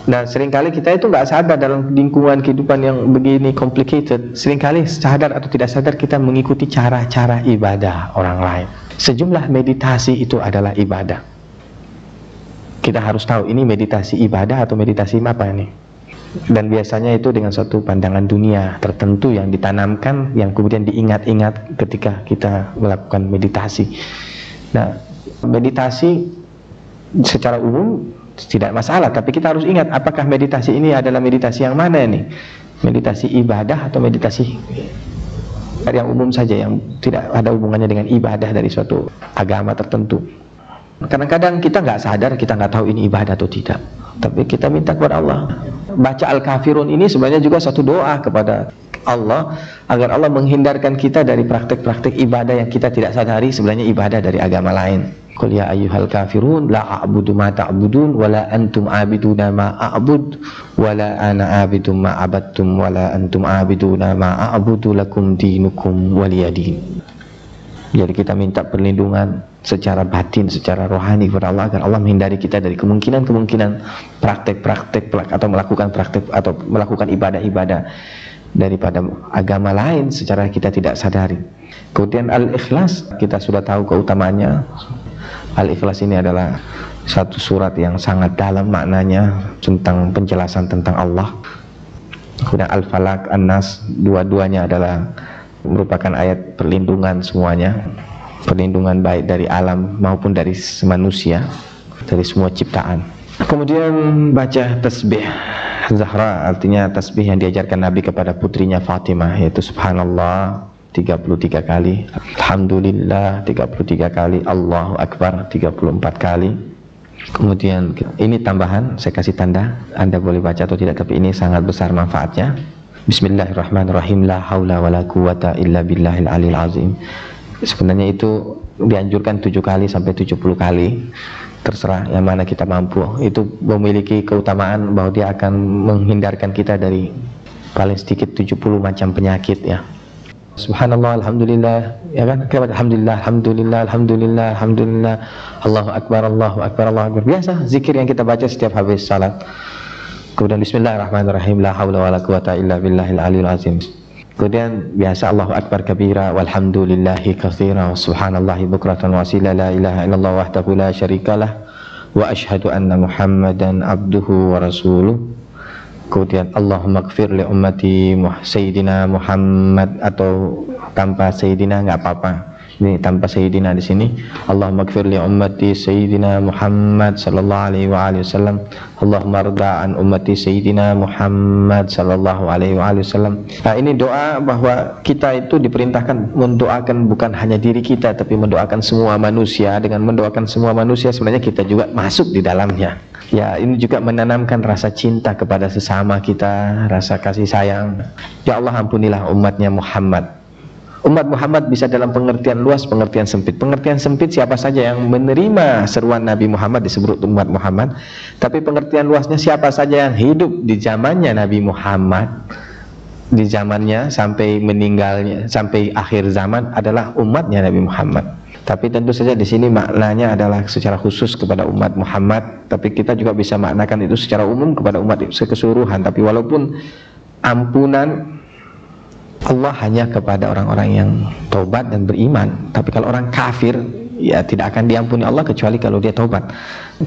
Nah, seringkali kita itu nggak sadar dalam lingkungan kehidupan yang begini complicated. Seringkali sadar atau tidak sadar kita mengikuti cara-cara ibadah orang lain. Sejumlah meditasi itu adalah ibadah. Kita harus tahu ini meditasi ibadah atau meditasi apa ini. Dan biasanya itu dengan suatu pandangan dunia tertentu yang ditanamkan, yang kemudian diingat-ingat ketika kita melakukan meditasi. Nah, meditasi secara umum tidak masalah, tapi kita harus ingat apakah meditasi ini adalah meditasi yang mana ini? Meditasi ibadah atau meditasi yang umum saja, yang tidak ada hubungannya dengan ibadah dari suatu agama tertentu. Kadang-kadang kita nggak sadar, kita nggak tahu ini ibadah atau tidak, tapi kita minta kepada Allah. Baca Al-Kafirun ini sebenarnya juga satu doa kepada Allah, agar Allah menghindarkan kita dari praktek-praktek ibadah yang kita tidak sadari sebenarnya ibadah dari agama lain. Qul ya ayyuhal kafirun la a'budu ma ta'budun wa la antum 'abiduna ma a'bud wa la ana 'abidum ma 'abadtum wa la antum 'abiduna ma a'budu lakum dinukum waliyadin. Jadi kita minta perlindungan secara batin, secara rohani kepada Allah, agar Allah menghindari kita dari kemungkinan-kemungkinan praktek-praktek atau melakukan praktek atau melakukan ibadah-ibadah daripada agama lain secara kita tidak sadari. Kemudian Al-Ikhlas, kita sudah tahu keutamaannya. Al-Ikhlas ini adalah satu surat yang sangat dalam maknanya tentang penjelasan tentang Allah. Kemudian Al-Falaq, An-Nas, dua-duanya adalah merupakan ayat perlindungan semuanya, perlindungan baik dari alam maupun dari manusia, dari semua ciptaan. Kemudian baca tasbih Zahra, artinya tasbih yang diajarkan Nabi kepada putrinya Fatimah, yaitu Subhanallah 33 kali, Alhamdulillah 33 kali, Allahu Akbar 34 kali. Kemudian ini tambahan, saya kasih tanda, Anda boleh baca atau tidak, tapi ini sangat besar manfaatnya. Bismillahirrahmanirrahim. La haula wala quwata illa billahil aliyil azim. Sebenarnya itu dianjurkan 7 kali sampai 70 kali, terserah yang mana kita mampu. Itu memiliki keutamaan bahwa dia akan menghindarkan kita dari paling sedikit 70 macam penyakit ya. Subhanallah, alhamdulillah, ya kan? Alhamdulillah, alhamdulillah, alhamdulillah, alhamdulillah, Allahu akbar, Allahu akbar, Allahu akbar. Biasa zikir yang kita baca setiap habis salat. Kemudian bismillahirrahmanirrahim, la haula wala quwata illa billahil aliyil azim. Kemudian biasa Allahu akbar kabira walhamdulillahi katsira wa subhanallahi bukratan wa asila, la ilaha illallah wahdahu la syarikalah wa asyhadu anna Muhammadan abduhu wa rasuluh. Kemudian Allahumma gfir li ummati Sayyidina Muhammad, atau tanpa Sayyidina nggak apa-apa. Ini tanpa Sayyidina di sini. Allahumma gfir li ummati Sayyidina Muhammad sallallahu alaihi wa alihi wasallam. Allahumma rda an ummati Sayyidina Muhammad sallallahu alaihi wa alihi wasallam. Nah, ini doa bahwa kita itu diperintahkan mendoakan bukan hanya diri kita, tapi mendoakan semua manusia. Dengan mendoakan semua manusia sebenarnya kita juga masuk di dalamnya. Ya, ini juga menanamkan rasa cinta kepada sesama kita, rasa kasih sayang. Ya Allah, ampunilah umatnya Muhammad. Umat Muhammad bisa dalam pengertian luas, pengertian sempit. Pengertian sempit siapa saja yang menerima seruan Nabi Muhammad disebut umat Muhammad. Tapi pengertian luasnya siapa saja yang hidup di zamannya Nabi Muhammad, di zamannya sampai meninggalnya, sampai akhir zaman adalah umatnya Nabi Muhammad. Tapi tentu saja di sini maknanya adalah secara khusus kepada umat Muhammad. Tapi kita juga bisa maknakan itu secara umum kepada umat keseluruhan. Tapi walaupun ampunan Allah hanya kepada orang-orang yang taubat dan beriman. Tapi kalau orang kafir, ya tidak akan diampuni Allah kecuali kalau dia taubat.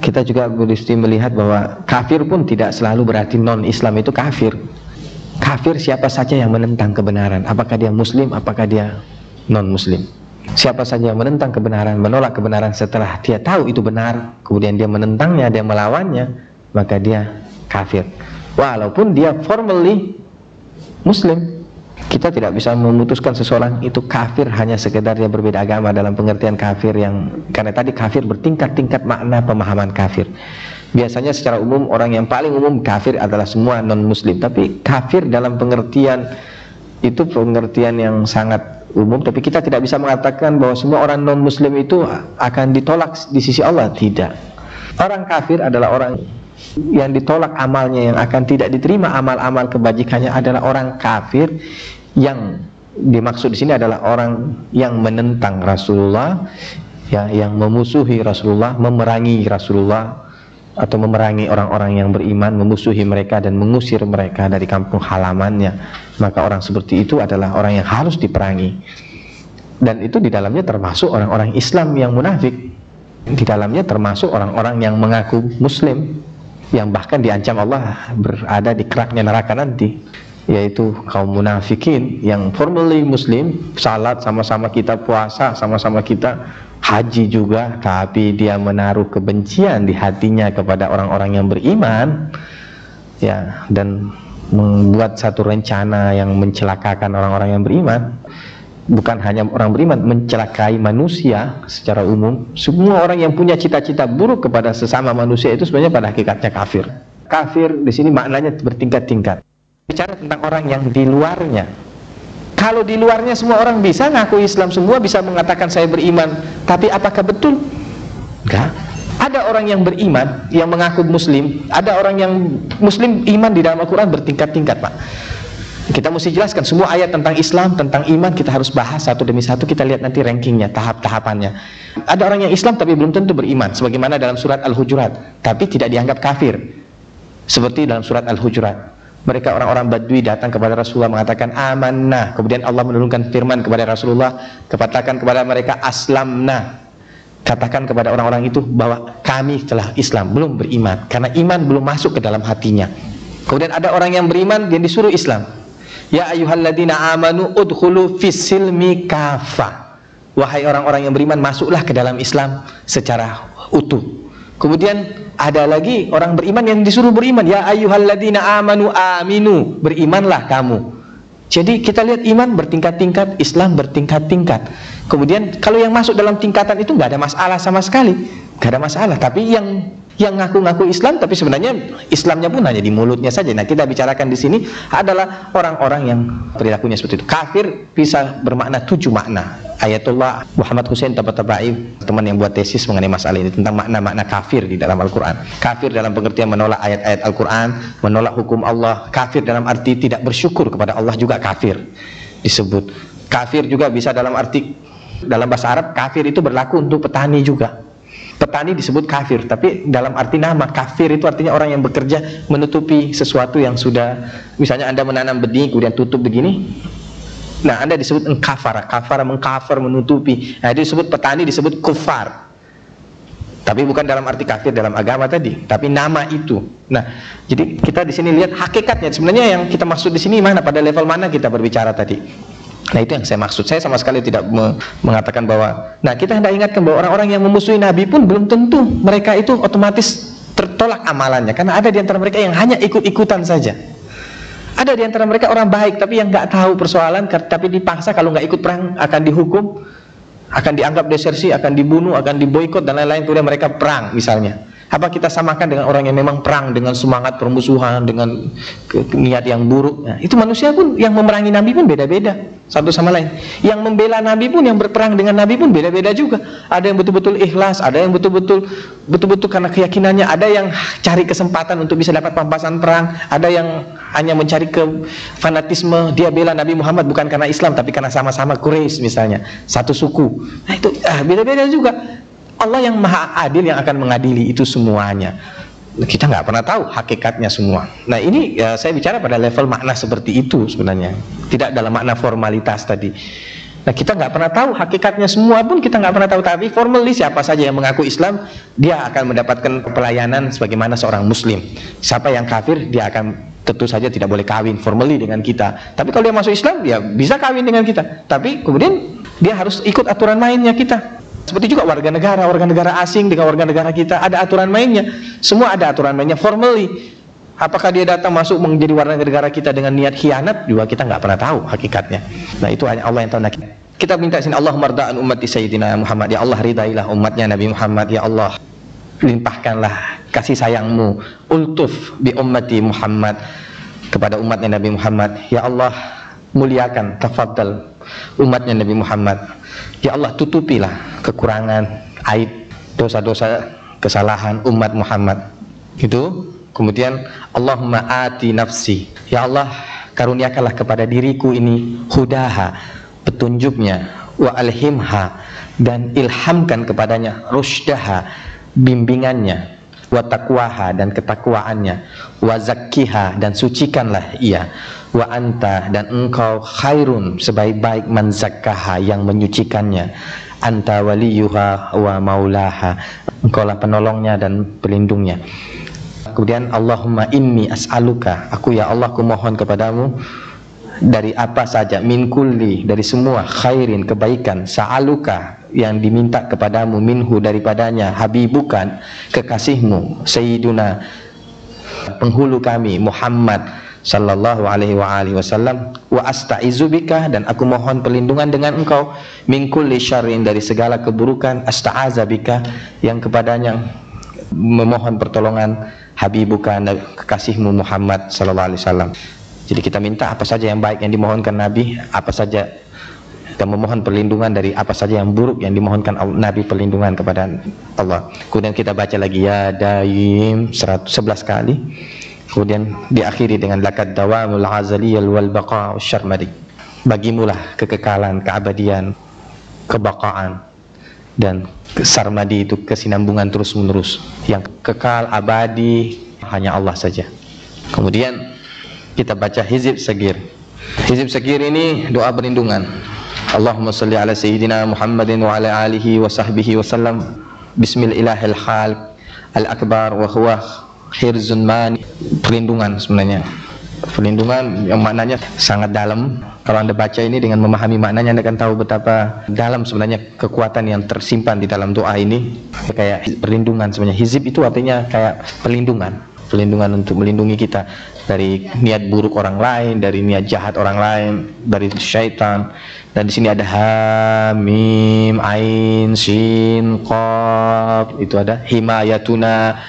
Kita juga mesti melihat bahwa kafir pun tidak selalu berarti non-Islam itu kafir. Kafir siapa saja yang menentang kebenaran, apakah dia muslim, apakah dia non-muslim. Siapa saja yang menentang kebenaran, menolak kebenaran setelah dia tahu itu benar, kemudian dia menentangnya, dia melawannya, maka dia kafir. Walaupun dia formally muslim, kita tidak bisa memutuskan seseorang itu kafir hanya sekedar dia berbeda agama dalam pengertian kafir yang, karena tadi kafir bertingkat-tingkat makna pemahaman kafir. Biasanya secara umum orang yang paling umum kafir adalah semua non-muslim, tapi kafir dalam pengertian itu pengertian yang sangat umum, tapi kita tidak bisa mengatakan bahwa semua orang non-muslim itu akan ditolak di sisi Allah. Tidak. Orang kafir adalah orang yang ditolak amalnya, yang akan tidak diterima amal-amal kebajikannya adalah orang kafir. Yang dimaksud di sini adalah orang yang menentang Rasulullah, ya, yang memusuhi Rasulullah, memerangi Rasulullah, atau memerangi orang-orang yang beriman, memusuhi mereka dan mengusir mereka dari kampung halamannya. Maka orang seperti itu adalah orang yang harus diperangi. Dan itu di dalamnya termasuk orang-orang Islam yang munafik. Di dalamnya termasuk orang-orang yang mengaku muslim, yang bahkan diancam Allah berada di keraknya neraka nanti, yaitu kaum munafikin yang formally muslim, salat sama-sama kita, puasa sama-sama kita, haji juga, tapi dia menaruh kebencian di hatinya kepada orang-orang yang beriman, ya, dan membuat satu rencana yang mencelakakan orang-orang yang beriman. Bukan hanya orang beriman, mencelakai manusia secara umum. Semua orang yang punya cita-cita buruk kepada sesama manusia itu sebenarnya pada hakikatnya kafir. Kafir di sini maknanya bertingkat-tingkat. Bicara tentang orang yang di luarnya. Kalau di luarnya semua orang bisa ngaku Islam, semua bisa mengatakan saya beriman, tapi apakah betul? Enggak. Ada orang yang beriman, yang mengaku muslim, ada orang yang muslim iman di dalam Al-Quran bertingkat-tingkat, Pak. Kita mesti jelaskan semua ayat tentang Islam, tentang iman, kita harus bahas satu demi satu, kita lihat nanti rankingnya, tahap-tahapannya. Ada orang yang Islam tapi belum tentu beriman, sebagaimana dalam surat Al-Hujurat, tapi tidak dianggap kafir, seperti dalam surat Al-Hujurat. Mereka orang-orang Badui datang kepada Rasulullah mengatakan amanna, kemudian Allah menurunkan firman kepada Rasulullah, katakan kepada mereka aslamna, katakan kepada orang-orang itu bahwa kami telah Islam, belum beriman, karena iman belum masuk ke dalam hatinya. Kemudian ada orang yang beriman, dia disuruh Islam. Ya ayyuhalladzina amanu udkhulu fis-silmi kafah. Wahai orang-orang yang beriman, masuklah ke dalam Islam secara utuh. Kemudian ada lagi orang beriman yang disuruh beriman. Ya ayyuhalladzina amanu aminu, berimanlah kamu. Jadi kita lihat iman bertingkat-tingkat, Islam bertingkat-tingkat. Kemudian kalau yang masuk dalam tingkatan itu nggak ada masalah sama sekali, nggak ada masalah. Tapi yang yang ngaku-ngaku Islam tapi sebenarnya Islamnya pun hanya di mulutnya saja. Nah, kita bicarakan di sini adalah orang-orang yang perilakunya seperti itu. Kafir bisa bermakna 7 makna. Ayatullah Muhammad Hussein Tabatabai, teman yang buat tesis mengenai masalah ini tentang makna-makna kafir di dalam Al-Quran. Kafir dalam pengertian menolak ayat-ayat Al-Quran, menolak hukum Allah. Kafir dalam arti tidak bersyukur kepada Allah juga kafir disebut. Kafir juga bisa dalam arti, dalam bahasa Arab kafir itu berlaku untuk petani juga. Petani disebut kafir, tapi dalam arti nama. Kafir itu artinya orang yang bekerja menutupi sesuatu yang sudah, misalnya Anda menanam benih kemudian tutup begini, nah Anda disebut engkafara. Kafara mengkafar, menutupi. Nah itu disebut petani, disebut kufar. Tapi bukan dalam arti kafir dalam agama tadi, tapi nama itu. Nah, jadi kita di sini lihat hakikatnya. Sebenarnya yang kita maksud di sini mana, pada level mana kita berbicara tadi. Nah itu yang saya maksud. Saya sama sekali tidak mengatakan bahwa, nah kita hendak ingatkan bahwa orang-orang yang memusuhi Nabi pun belum tentu mereka itu otomatis tertolak amalannya, karena ada di antara mereka yang hanya ikut-ikutan saja. Ada di antara mereka orang baik tapi yang nggak tahu persoalan, tapi dipaksa kalau nggak ikut perang akan dihukum, akan dianggap desersi, akan dibunuh, akan diboikot dan lain-lain, kemudian mereka perang misalnya. Apa kita samakan dengan orang yang memang perang dengan semangat permusuhan, dengan niat yang buruk? Nah, itu manusia pun yang memerangi Nabi pun beda-beda satu sama lain. Yang membela Nabi pun, yang berperang dengan Nabi pun beda-beda juga. Ada yang betul-betul ikhlas, ada yang betul-betul karena keyakinannya, ada yang cari kesempatan untuk bisa dapat pampasan perang, ada yang hanya mencari ke fanatisme. Dia bela Nabi Muhammad bukan karena Islam tapi karena sama-sama Quraisy misalnya, satu suku. Nah itu beda-beda juga. Allah yang maha adil yang akan mengadili itu semuanya. Kita nggak pernah tahu hakikatnya semua. Nah ini ya, saya bicara pada level makna seperti itu sebenarnya, tidak dalam makna formalitas tadi. Nah kita nggak pernah tahu hakikatnya semua pun kita nggak pernah tahu. Tapi formally siapa saja yang mengaku Islam, dia akan mendapatkan pelayanan sebagaimana seorang Muslim. Siapa yang kafir, dia akan tentu saja tidak boleh kawin formally dengan kita. Tapi kalau dia masuk Islam, ya bisa kawin dengan kita. Tapi kemudian dia harus ikut aturan mainnya kita. Seperti juga warga negara asing dengan warga negara kita, ada aturan mainnya. Semua ada aturan mainnya formally. Apakah dia datang masuk menjadi warga negara kita dengan niat khianat, juga kita nggak pernah tahu hakikatnya. Nah itu hanya Allah yang tahu. Nah, kita minta sini, Allahumma arda'an ummati sayyidina Muhammad. Ya Allah, ridailah umatnya Nabi Muhammad. Ya Allah, limpahkanlah kasih sayangmu, ultuf bi ummati Muhammad, kepada umatnya Nabi Muhammad. Ya Allah, muliakan, tafadhal umatnya Nabi Muhammad. Ya Allah, tutupilah kekurangan, aib, dosa-dosa, kesalahan umat Muhammad. Itu. Kemudian Allahumma ati nafsi. Ya Allah, karuniakanlah kepada diriku ini hudaha, petunjuknya, wa alhimha, dan ilhamkan kepadanya rusydaha, bimbingannya, wa taqwaha, dan ketakwaannya, wa zakkiha, dan sucikanlah ia, wa anta, dan engkau khairun, sebaik-baik man zakkaha, yang menyucikannya, anta waliyuha wa maulaha, engkaulah penolongnya dan pelindungnya. Kemudian Allahumma inni as'aluka, aku ya Allah kumohon kepadamu dari apa saja, min kulli, dari semua, khairin, kebaikan, sa'aluka, yang diminta kepadamu, minhu, daripadanya, habibukan, kekasihmu, sayyiduna, penghulu kami, Muhammad sallallahu alaihi wa alihi wasallam, wa asta'izubika, dan aku mohon perlindungan dengan engkau, min kulli syarrin, dari segala keburukan, asta'azabika, yang kepadanya memohon pertolongan, habibuka, kekasihmu Muhammad sallallahu alaihi wasallam. Jadi kita minta apa saja yang baik yang dimohonkan Nabi, apa saja, kita memohon perlindungan dari apa saja yang buruk yang dimohonkan Nabi perlindungan kepada Allah. Kemudian kita baca lagi ya daim 11 kali. Kemudian diakhiri dengan lakad dawamul azaliyal wal baqa'u syarmadi. Bagimulah kekekalan, keabadian, kebaqaan, dan sarmadi, itu kesinambungan terus menerus. Yang kekal abadi hanya Allah saja. Kemudian kita baca hizib sagir. Hizib sagir ini doa perlindungan. Allahumma salli ala sayyidina Muhammadin wa ala alihi wa sahbihi wa sallam. Bismillahil hal al akbar wa huwa hirzun mani. Perlindungan sebenarnya. Perlindungan yang maknanya sangat dalam. Kalau Anda baca ini dengan memahami maknanya, Anda akan tahu betapa dalam sebenarnya kekuatan yang tersimpan di dalam doa ini. Kayak perlindungan sebenarnya. Hizib itu artinya kayak perlindungan. Perlindungan untuk melindungi kita dari niat buruk orang lain, dari niat jahat orang lain, dari syaitan. Dan di sini ada ha, mim, ain, shin, qaf. Itu ada himayatuna,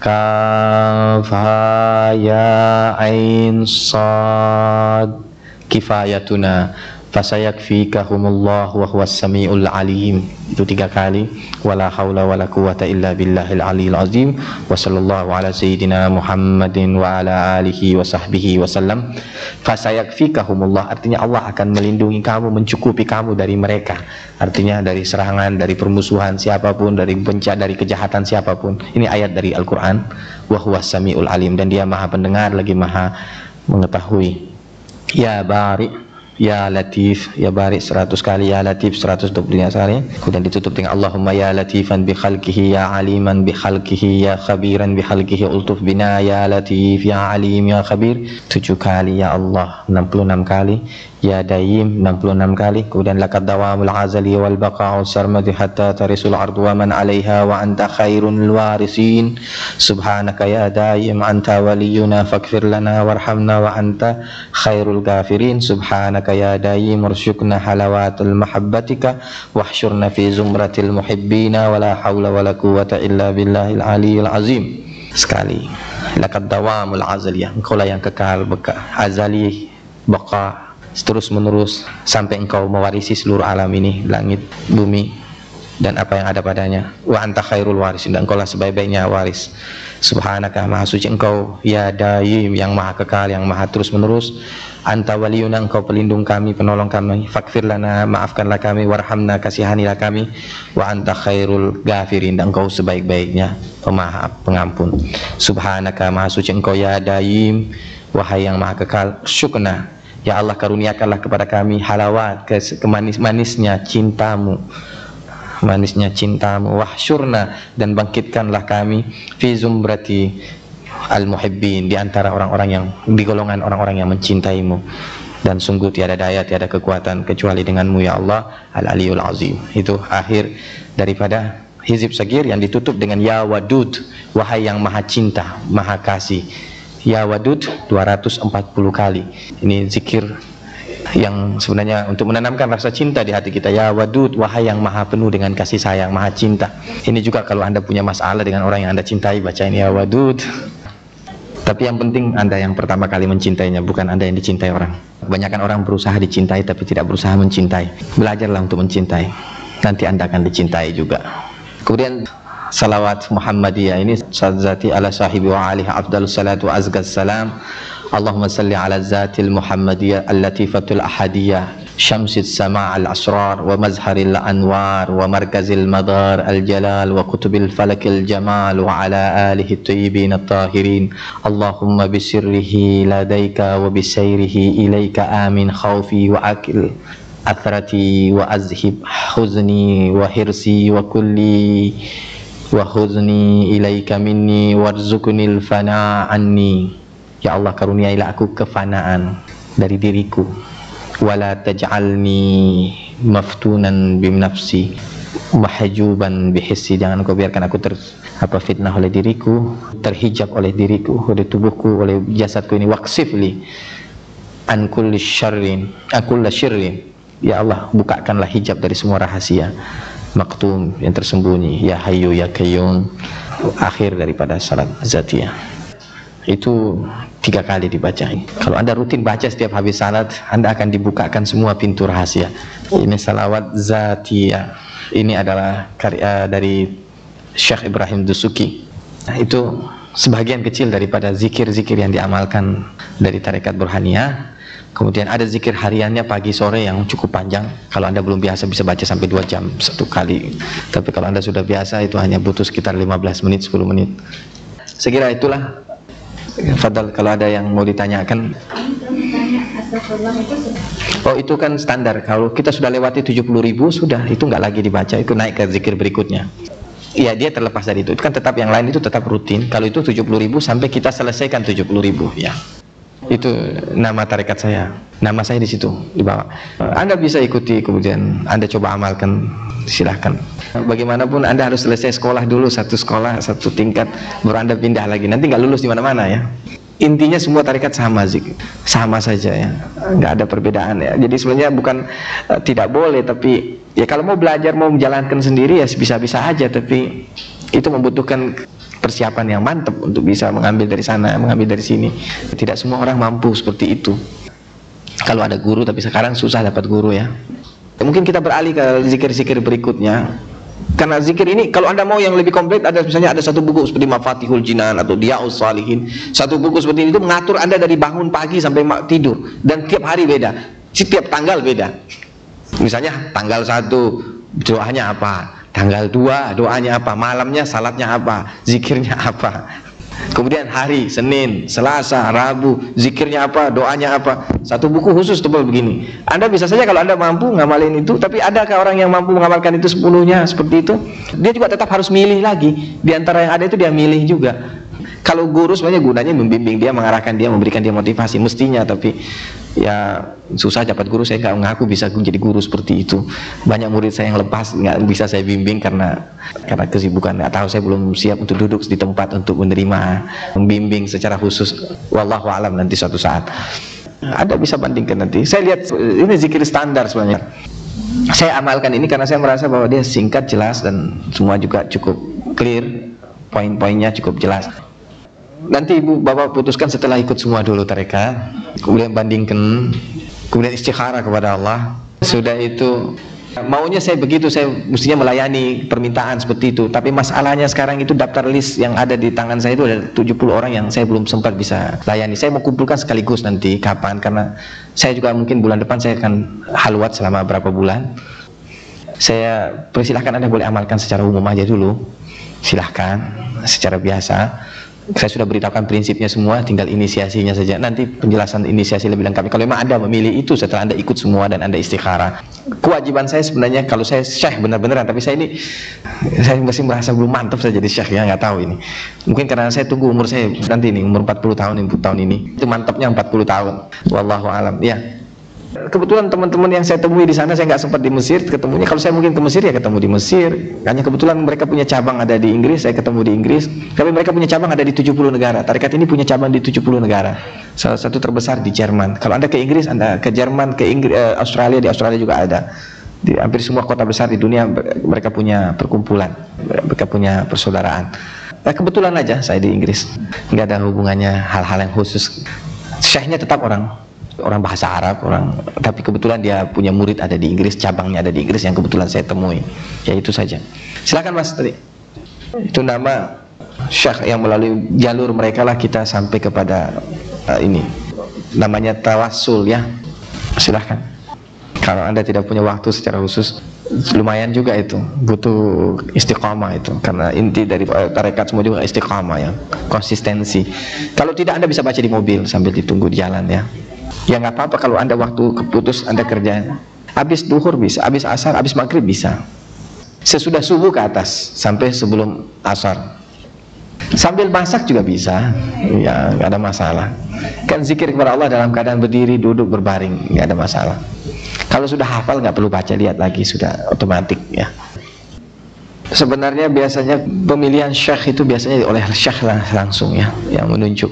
kaf ha ya ain sad kifayatuna fasayakfikahumullah wa huwas samiul alim. Itu 3 kali. Wala haula wala quwata illa billahil aliyil azim. Wa sallallahu ala sayyidina Muhammadin wa ala alihi wa sahbihi wasallam. Fasayakfikahumullah artinya Allah akan melindungi kamu, mencukupi kamu dari mereka. Artinya dari serangan, dari permusuhan siapapun, dari bencana, dari kejahatan siapapun. Ini ayat dari Al-Qur'an. Wa huwas samiul alim, dan dia Maha pendengar lagi Maha mengetahui. Ya Bari, Ya Latif, Ya Bari 100 kali, Ya Latif 123 kali. Kemudian ditutup dengan Allahumma ya Latifan bi khalqihi, Ya Aliman bi khalqihi, Ya Khabiran bi khalqihi, ultuf bina Ya Latif, Ya Alim, Ya Khabir 7 kali. Ya Allah 66 kali. Ya Daim 66 kali. Kemudian laqad dawamul azali wal baqa'u sarmadi hatta tarisul ardu wa man 'alaiha wa anta khairul warisin. Subhanaka ya Daim anta waliyuna faghfir lana warhamna wa anta khairul ghafirin. Subhanaka ya Daim warsyukna halawatul mahabbatika wahsyurna fi zumratil muhibbina wala haula wala quwwata illa billahil aliyil azim. Sekali. Laqad dawamul azali, engkau lah yang kekal, azali, baqa, terus menerus sampai engkau mewarisi seluruh alam ini, langit, bumi dan apa yang ada padanya. Wa anta khairul warisin, dan engkau lah sebaik-baiknya waris. Subhanaka, maha suci engkau, ya Daim, yang maha kekal, yang maha terus menerus. Anta waliyuna, engkau pelindung kami, penolong kami. Faghfir lana, maafkanlah kami. Warhamna, kasihanilah kami. Wa anta khairul ghafirin, dan engkau sebaik-baiknya pemaaf, pengampun. Subhanaka, maha suci engkau, ya Daim, wahai yang maha kekal. Syukna, ya Allah karuniakanlah kepada kami halawat, kemanis-manisnya cintamu, manisnya cintamu. Wahsyurna, dan bangkitkanlah kami fi zumrati al-muhibbin, di antara orang-orang yang, di golongan orang-orang yang mencintaimu. Dan sungguh tiada daya, tiada kekuatan kecuali denganmu ya Allah al-aliyul azim. Itu akhir daripada hizib sagir yang ditutup dengan ya wadud, wahai yang maha cinta, maha kasih. Ya wadud 240 kali. Ini zikir yang sebenarnya untuk menanamkan rasa cinta di hati kita. Ya wadud, wahai yang maha penuh dengan kasih sayang, maha cinta. Ini juga kalau anda punya masalah dengan orang yang anda cintai, bacain ya wadud. Tapi yang penting anda yang pertama kali mencintainya, bukan anda yang dicintai orang. Kebanyakan orang berusaha dicintai tapi tidak berusaha mencintai. Belajarlah untuk mencintai, nanti anda akan dicintai juga. Kemudian salawat Muhammadiyah ini sadzati ala sahibi wa alihi afdalus salatu wa azkaz salam. Allahumma salli ala zatil Muhammadiyah al-latifatul ahadiyah syamsis sama' al-asrar wa mazharil anwar wa markazil madar al-jalal wa kutubil falakil jamal wa ala alihi tayyibin at-tahirin. Allahumma bisirrihi ladaika wa bisayrihi ilaika amin khawfi wa akil athrati wa azhib huzni wa hirsi wa kulli wa huzni ilaika minni warzuqnil fana anni. Ya Allah karuniailah aku kefanaan dari diriku, wala taj'alni maftunan bimnafsi mahjuban bihissi, jangan kau biarkan aku fitnah oleh diriku, terhijab oleh diriku, oleh tubuhku, oleh jasadku ini. Waqsifli an kulli syarrin, akulla syirrin, ya Allah bukakanlah hijab dari semua rahasia maktum yang tersembunyi. Ya Hayyu ya Qayyum. Akhir daripada salat zatiyah itu 3 kali dibaca. Kalau anda rutin baca setiap habis salat, anda akan dibukakan semua pintu rahasia. Ini salawat zatiyah. Ini adalah karya dari Syekh Ibrahim Dusuki. Nah, itu sebagian kecil daripada zikir-zikir yang diamalkan dari tarekat Burhaniyah. Kemudian ada zikir hariannya pagi sore yang cukup panjang. Kalau anda belum biasa bisa baca sampai 2 jam 1 kali. Tapi kalau anda sudah biasa itu hanya butuh sekitar 15 menit, 10 menit. Sekira itulah. Fadal, kalau ada yang mau ditanyakan. Oh itu kan standar. Kalau kita sudah lewati 70.000 sudah, itu nggak lagi dibaca, itu naik ke zikir berikutnya. Iya, dia terlepas dari itu. Itu kan tetap, yang lain itu tetap rutin. Kalau itu 70.000 sampai kita selesaikan 70.000 ya. Itu nama tarekat saya. Nama saya di situ di bawah. Anda bisa ikuti, kemudian Anda coba amalkan, silahkan. Bagaimanapun Anda harus selesai sekolah dulu, satu sekolah, satu tingkat, baru Anda pindah lagi. Nanti nggak lulus di mana-mana ya. Intinya semua tarekat sama, sama saja ya, nggak ada perbedaan ya. Jadi sebenarnya bukan tidak boleh, tapi ya kalau mau belajar, mau menjalankan sendiri ya bisa-bisa aja. Tapi itu membutuhkan persiapan yang mantap untuk bisa mengambil dari sana, mengambil dari sini. Tidak semua orang mampu seperti itu. Kalau ada guru, tapi sekarang susah dapat guru ya. Mungkin kita beralih ke zikir-zikir berikutnya. Karena zikir ini, kalau Anda mau yang lebih komplit, ada misalnya ada satu buku seperti Mafatihul Jinan atau Diya'us Salihin. Satu buku seperti itu mengatur Anda dari bangun pagi sampai tidur, dan tiap hari beda, setiap tanggal beda. Misalnya tanggal 1 doanya apa, tanggal 2 doanya apa, malamnya salatnya apa, zikirnya apa. Kemudian hari Senin, Selasa, Rabu, zikirnya apa, doanya apa. Satu buku khusus tebal begini. Anda bisa saja kalau Anda mampu ngamalin itu, tapi adakah orang yang mampu mengamalkan itu sepenuhnya seperti itu? Dia juga tetap harus milih lagi. Di antara yang ada itu dia milih juga. Kalau guru sebenarnya gunanya membimbing dia, mengarahkan dia, memberikan dia motivasi mestinya, tapi ya susah dapat guru. Saya nggak mengaku bisa menjadi guru seperti itu. Banyak murid saya yang lepas, nggak bisa saya bimbing karena kesibukan. Nggak tahu, saya belum siap untuk duduk di tempat untuk menerima membimbing secara khusus. Wallahu a'lam, nanti suatu saat Anda bisa bandingkan nanti. Saya lihat ini zikir standar sebenarnya. Saya amalkan ini karena saya merasa bahwa dia singkat, jelas, dan semua juga cukup clear, poin-poinnya cukup jelas. Nanti ibu bapak putuskan setelah ikut semua dulu tarekat, kemudian bandingkan, kemudian istikharah kepada Allah. Sudah itu maunya saya begitu, saya mestinya melayani permintaan seperti itu. Tapi masalahnya sekarang itu daftar list yang ada di tangan saya itu ada 70 orang yang saya belum sempat bisa layani. Saya mau kumpulkan sekaligus nanti kapan, karena saya juga mungkin bulan depan saya akan halwat selama berapa bulan. Saya persilahkan Anda boleh amalkan secara umum aja dulu, silahkan secara biasa. Saya sudah beritahukan prinsipnya semua, tinggal inisiasinya saja. Nanti penjelasan inisiasi lebih lengkap kalau memang Anda memilih itu setelah Anda ikut semua dan Anda istikharah. Kewajiban saya sebenarnya, kalau saya syekh benar-benaran, tapi saya masih merasa belum mantap saya jadi syekh ya, nggak tahu ini. Mungkin karena saya tunggu umur saya nanti ini, umur 40 tahun ini. Itu mantapnya 40 tahun. Wallahu alam. Ya. Kebetulan teman-teman yang saya temui di sana, saya nggak sempat di Mesir ketemunya. Kalau saya mungkin ke Mesir ya ketemu di Mesir. Hanya kebetulan mereka punya cabang ada di Inggris, saya ketemu di Inggris. Tapi mereka punya cabang ada di 70 negara. Tarekat ini punya cabang di 70 negara. Salah satu terbesar di Jerman. Kalau Anda ke Inggris, Anda ke Jerman, ke Inggris, Australia, di Australia juga ada. Di hampir semua kota besar di dunia mereka punya perkumpulan, mereka punya persaudaraan. Nah, kebetulan aja saya di Inggris, nggak ada hubungannya hal-hal yang khusus. Syekhnya tetap orang bahasa Arab, tapi kebetulan dia punya murid ada di Inggris, cabangnya ada di Inggris yang kebetulan saya temui. Ya itu saja. Silakan Mas tadi. Itu nama syekh yang melalui jalur mereka lah kita sampai kepada ini. Namanya tawassul ya. Silakan. Kalau Anda tidak punya waktu secara khusus, lumayan juga itu, butuh istiqamah itu, karena inti dari tarekat semua juga istiqamah ya, konsistensi. Kalau tidak Anda bisa baca di mobil sambil ditunggu di jalan ya. Ya nggak apa-apa kalau Anda waktu keputus Anda kerja. Habis duhur bisa, habis asar, habis maghrib bisa. Sesudah subuh ke atas sampai sebelum asar. Sambil masak juga bisa. Ya nggak ada masalah. Kan zikir kepada Allah dalam keadaan berdiri, duduk, berbaring, nggak ada masalah. Kalau sudah hafal nggak perlu baca, lihat lagi sudah otomatis ya. Sebenarnya biasanya pemilihan syekh itu biasanya oleh syekh langsung ya, yang menunjuk.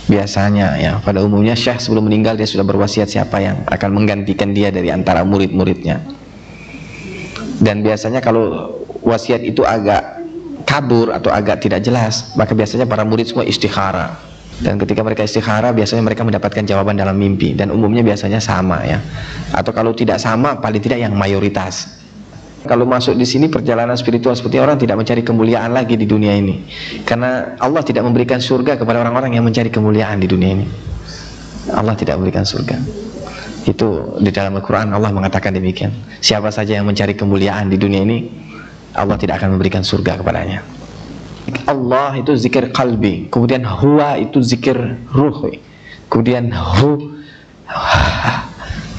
Biasanya ya, pada umumnya syekh sebelum meninggal dia sudah berwasiat siapa yang akan menggantikan dia dari antara murid-muridnya. Dan biasanya kalau wasiat itu agak kabur atau agak tidak jelas, maka biasanya para murid semua istikharah. Dan ketika mereka istikharah, biasanya mereka mendapatkan jawaban dalam mimpi. Dan umumnya biasanya sama ya. Atau kalau tidak sama, paling tidak yang mayoritas. Kalau masuk di sini perjalanan spiritual seperti orang tidak mencari kemuliaan lagi di dunia ini, karena Allah tidak memberikan surga kepada orang-orang yang mencari kemuliaan di dunia ini. Allah tidak memberikan surga. Itu di dalam Al-Quran Allah mengatakan demikian. Siapa saja yang mencari kemuliaan di dunia ini, Allah tidak akan memberikan surga kepadanya. Allah itu zikir qalbi, kemudian huwa itu zikir ruh, kemudian hu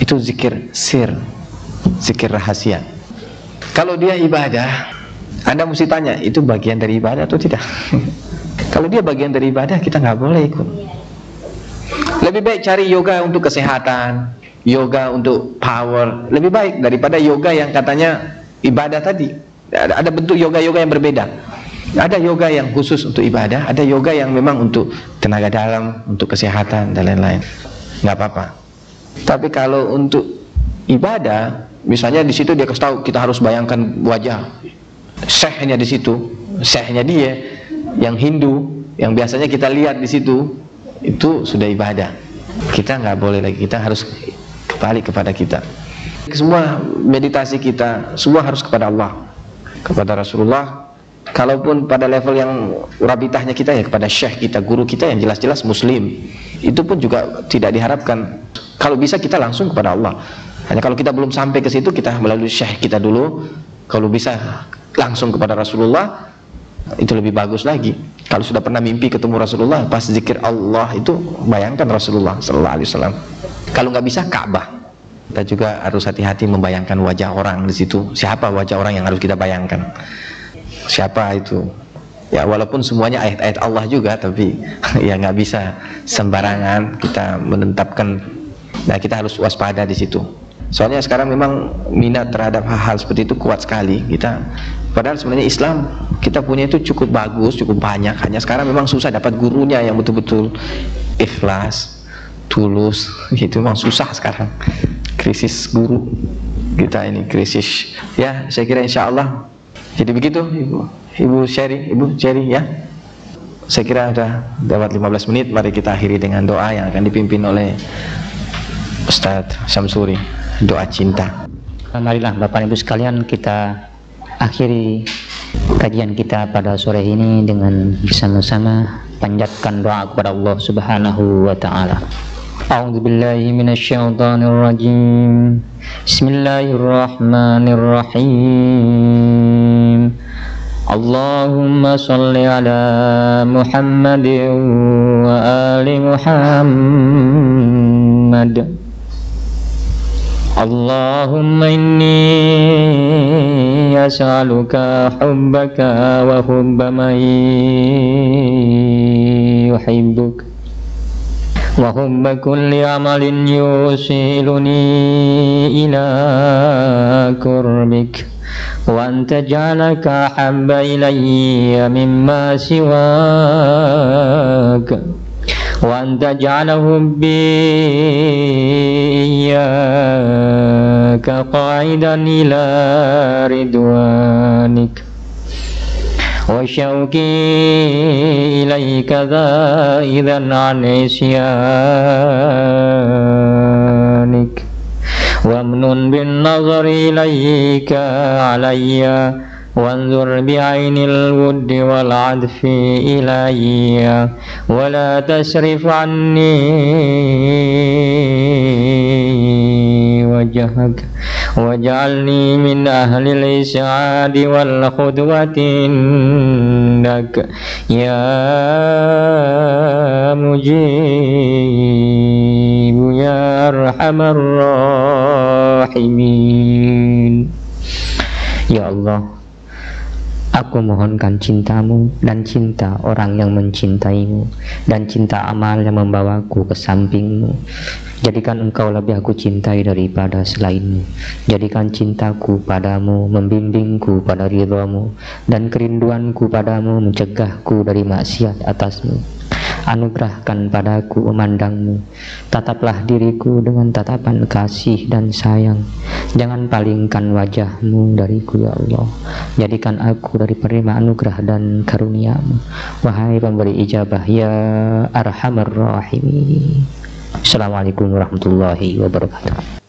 itu zikir sir, zikir rahasia. Kalau dia ibadah, Anda mesti tanya, itu bagian dari ibadah atau tidak? Kalau dia bagian dari ibadah, kita nggak boleh ikut. Lebih baik cari yoga untuk kesehatan, yoga untuk power, lebih baik daripada yoga yang katanya ibadah tadi. Ada bentuk yoga-yoga yang berbeda. Ada yoga yang khusus untuk ibadah, ada yoga yang memang untuk tenaga dalam, untuk kesehatan dan lain-lain. Nggak apa-apa. Tapi kalau untuk ibadah, misalnya di situ dia kasih tahu kita harus bayangkan wajah syekhnya di situ, syekhnya dia, yang Hindu, yang biasanya kita lihat di situ, itu sudah ibadah. Kita nggak boleh lagi, kita harus balik kepada kita. Semua meditasi kita, semua harus kepada Allah, kepada Rasulullah. Kalaupun pada level yang rabitahnya kita ya kepada syekh kita, guru kita yang jelas-jelas muslim, itu pun juga tidak diharapkan. Kalau bisa kita langsung kepada Allah. Hanya kalau kita belum sampai ke situ, kita melalui syekh kita dulu. Kalau bisa langsung kepada Rasulullah, itu lebih bagus lagi. Kalau sudah pernah mimpi ketemu Rasulullah, pas zikir Allah itu bayangkan Rasulullah Sallallahu Alaihi Wasallam. Kalau nggak bisa Ka'bah. Kita juga harus hati-hati membayangkan wajah orang di situ. Siapa wajah orang yang harus kita bayangkan? Siapa itu? Ya walaupun semuanya ayat-ayat Allah juga, tapi ya nggak bisa sembarangan kita menetapkan. Nah, kita harus waspada di situ. Soalnya sekarang memang minat terhadap hal-hal seperti itu kuat sekali. Padahal sebenarnya Islam kita punya itu cukup bagus, cukup banyak. Hanya sekarang memang susah dapat gurunya yang betul-betul ikhlas, tulus. Itu memang susah sekarang. Krisis guru kita ini, krisis. Ya, saya kira insya Allah. Jadi begitu, Ibu Cherry ya. Saya kira sudah dapat 15 menit. Mari kita akhiri dengan doa yang akan dipimpin oleh Ustadz Syamsuri, doa cinta. Marilah Bapak Ibu sekalian, kita akhiri kajian kita pada sore ini dengan bersama-sama panjatkan doa kepada Allah Subhanahu wa taala. A'udzubillahi minasyaitonir rajim. Bismillahirrahmanirrahim. Allahumma shalli ala Muhammadin wa ali Muhammad. Allahumma inni as'aluka hubbaka wa hubba man yuhibbuk wa hubba kulli amalin yusiluni ila qurbik wa anta ja'alaka habba ilayya mimma siwak wa anta ja'ala hubbi iyyaka qa'idan ila ridwanik wa syauqi ilaika za'idan an isyanik wa amnun bin nazari ilaika alayya وانظر بعين الود والعطف إلي ولا تصرف عني وجهك واجعلني من أهل الإسعاد والخدوة إنك يا مجيب يا أرحم الراحمين. Ya Allah, aku mohonkan cintamu dan cinta orang yang mencintaimu dan cinta amal yang membawaku ke sampingmu. Jadikan engkau lebih aku cintai daripada selainmu. Jadikan cintaku padamu membimbingku pada ridhamu dan kerinduanku padamu mencegahku dari maksiat atasmu. Anugerahkan padaku memandangmu. Tataplah diriku dengan tatapan kasih dan sayang. Jangan palingkan wajahmu dariku ya Allah. Jadikan aku dari penerima anugerah dan karuniamu. Wahai pemberi ijabah ya Arhamar Rahimin. Assalamualaikum warahmatullahi wabarakatuh.